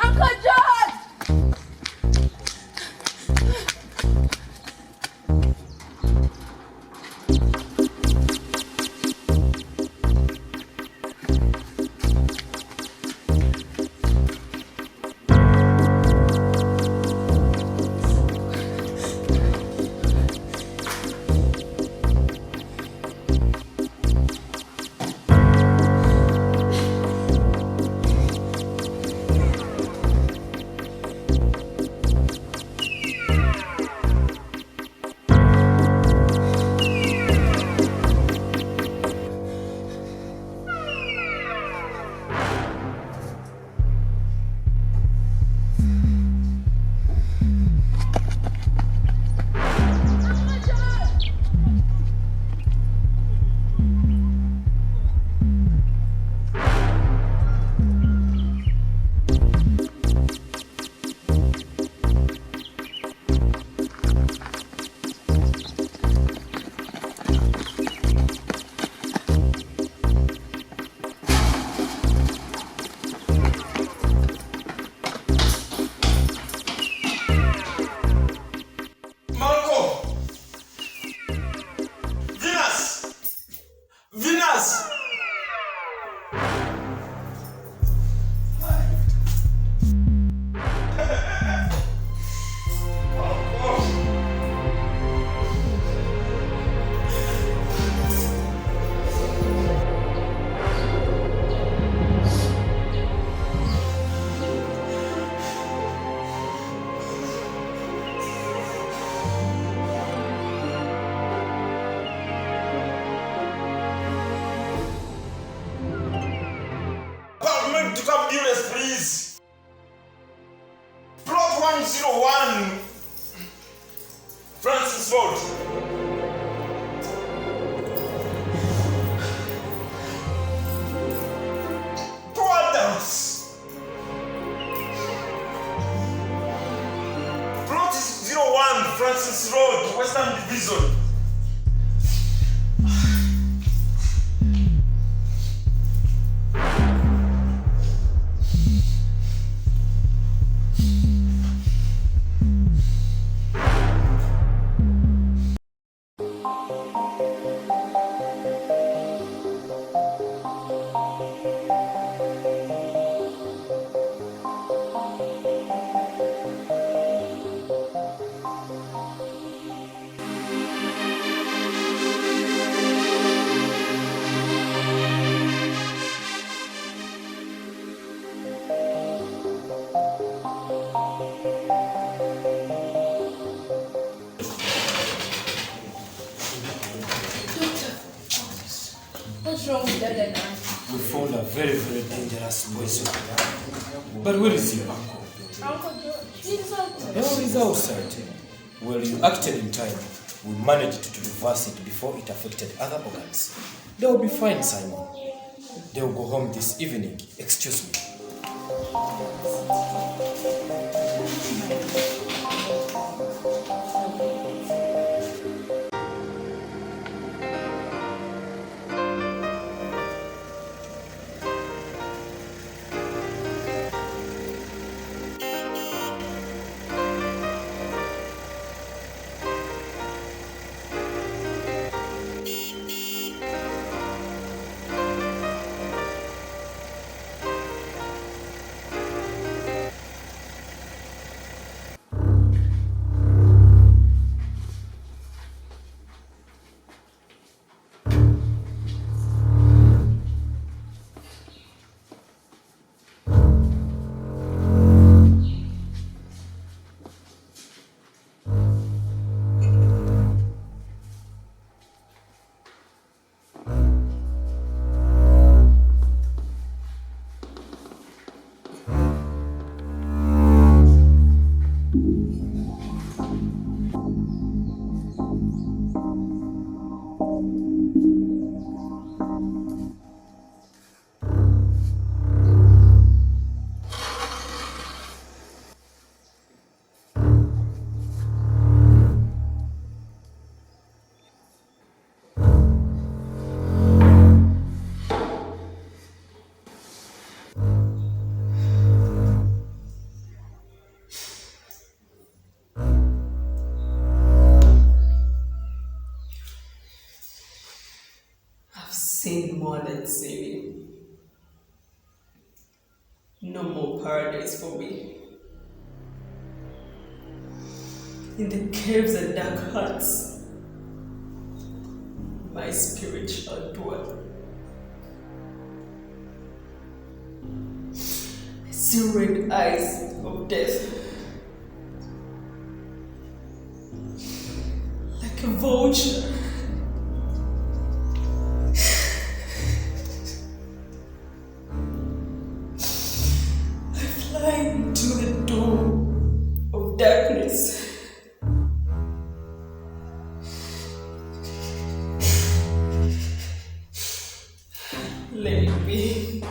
Uncle George! To come units, please. Plot 101, Francis Road. Brothers. Plot 01, Francis Road, Western Division. What's wrong with Dada now? We found a very, very dangerous poison. But where is your uncle? Uncle George, he's outside. No, he's outside. Well, you acted in time. We managed to reverse it before it affected other organs. They'll be fine, Simon. They'll go home this evening. Excuse me. and sailing. No more paradise for me. In the caves and dark huts, my spirit shall dwell. I see red eyes of death, like a vulture. I fly into the dawn of darkness. Let it be.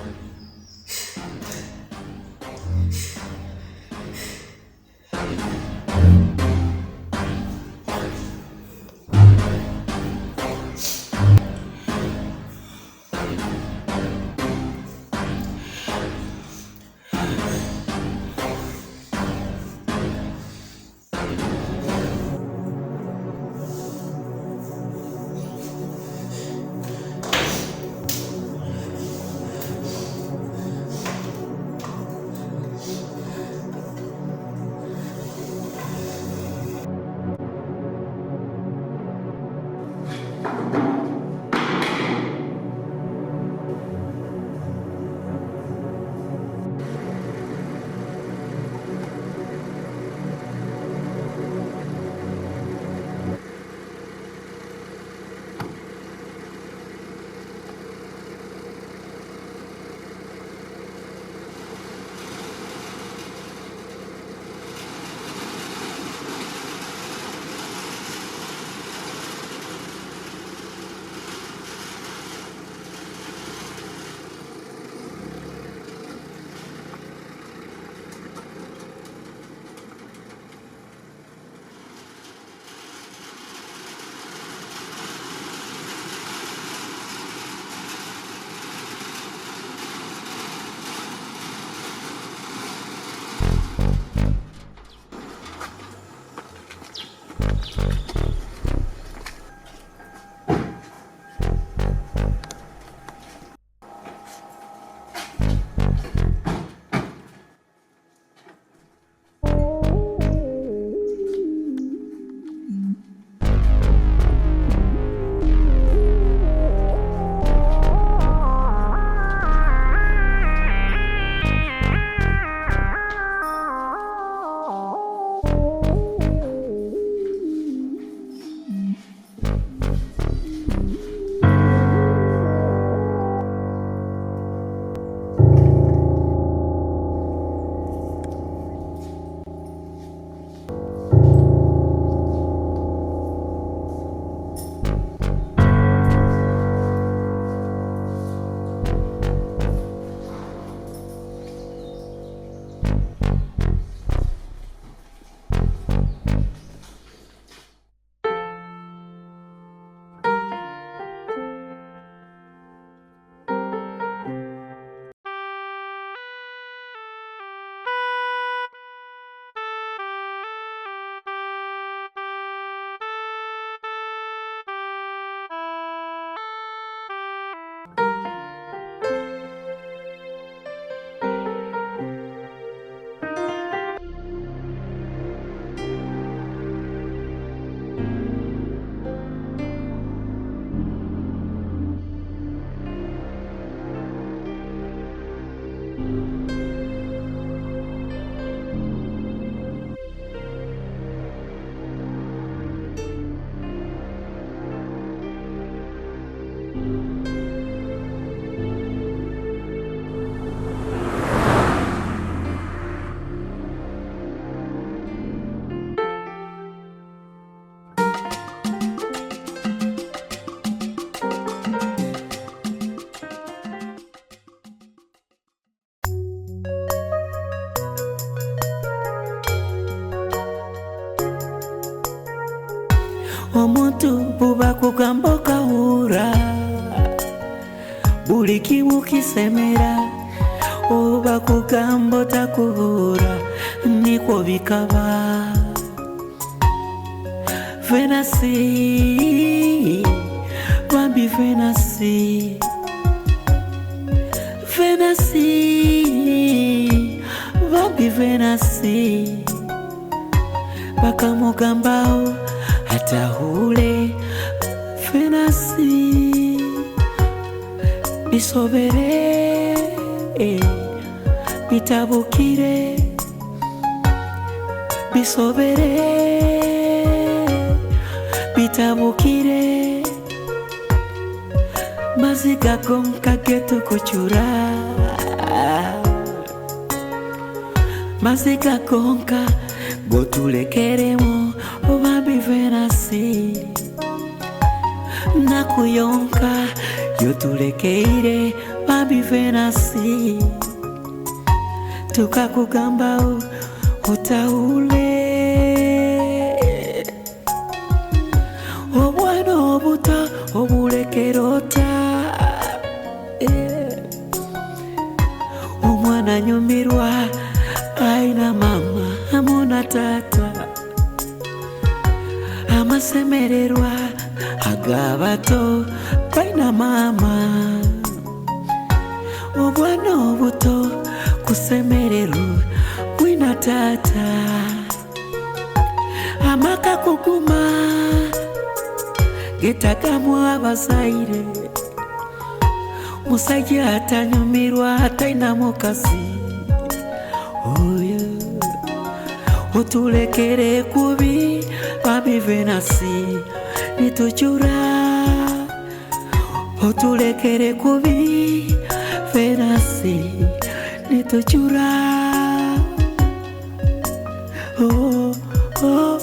omuntu buba kugamba okawuura buli kimu kisemera oba kugamba otakubuura nikwo bikaba Venasi bambi Venasi Venasi, Bambi Venasi, bakamugambao atahule Venasi, bisobere bitabukire, bisobere bitabukire, maziga gonka getu kuchura, maziga gonka gotulekeremo Bambi Venasi, nakuyonka yotulekeire Bambi Venasi, tukakugambao utaule obwana obuta obulekerota omwana nyumirwa aina mama amona tata, amasemererwa agabato baina mama, obwana obuto kusemererwa bwina tata, amaka kuguma getagamu abazaire, musajja atanyumirwa ataina mukasi, oyo otulekere kubi Bambi Venasi nituchura, otulekere kubi Venasi nituchura, oh, oh.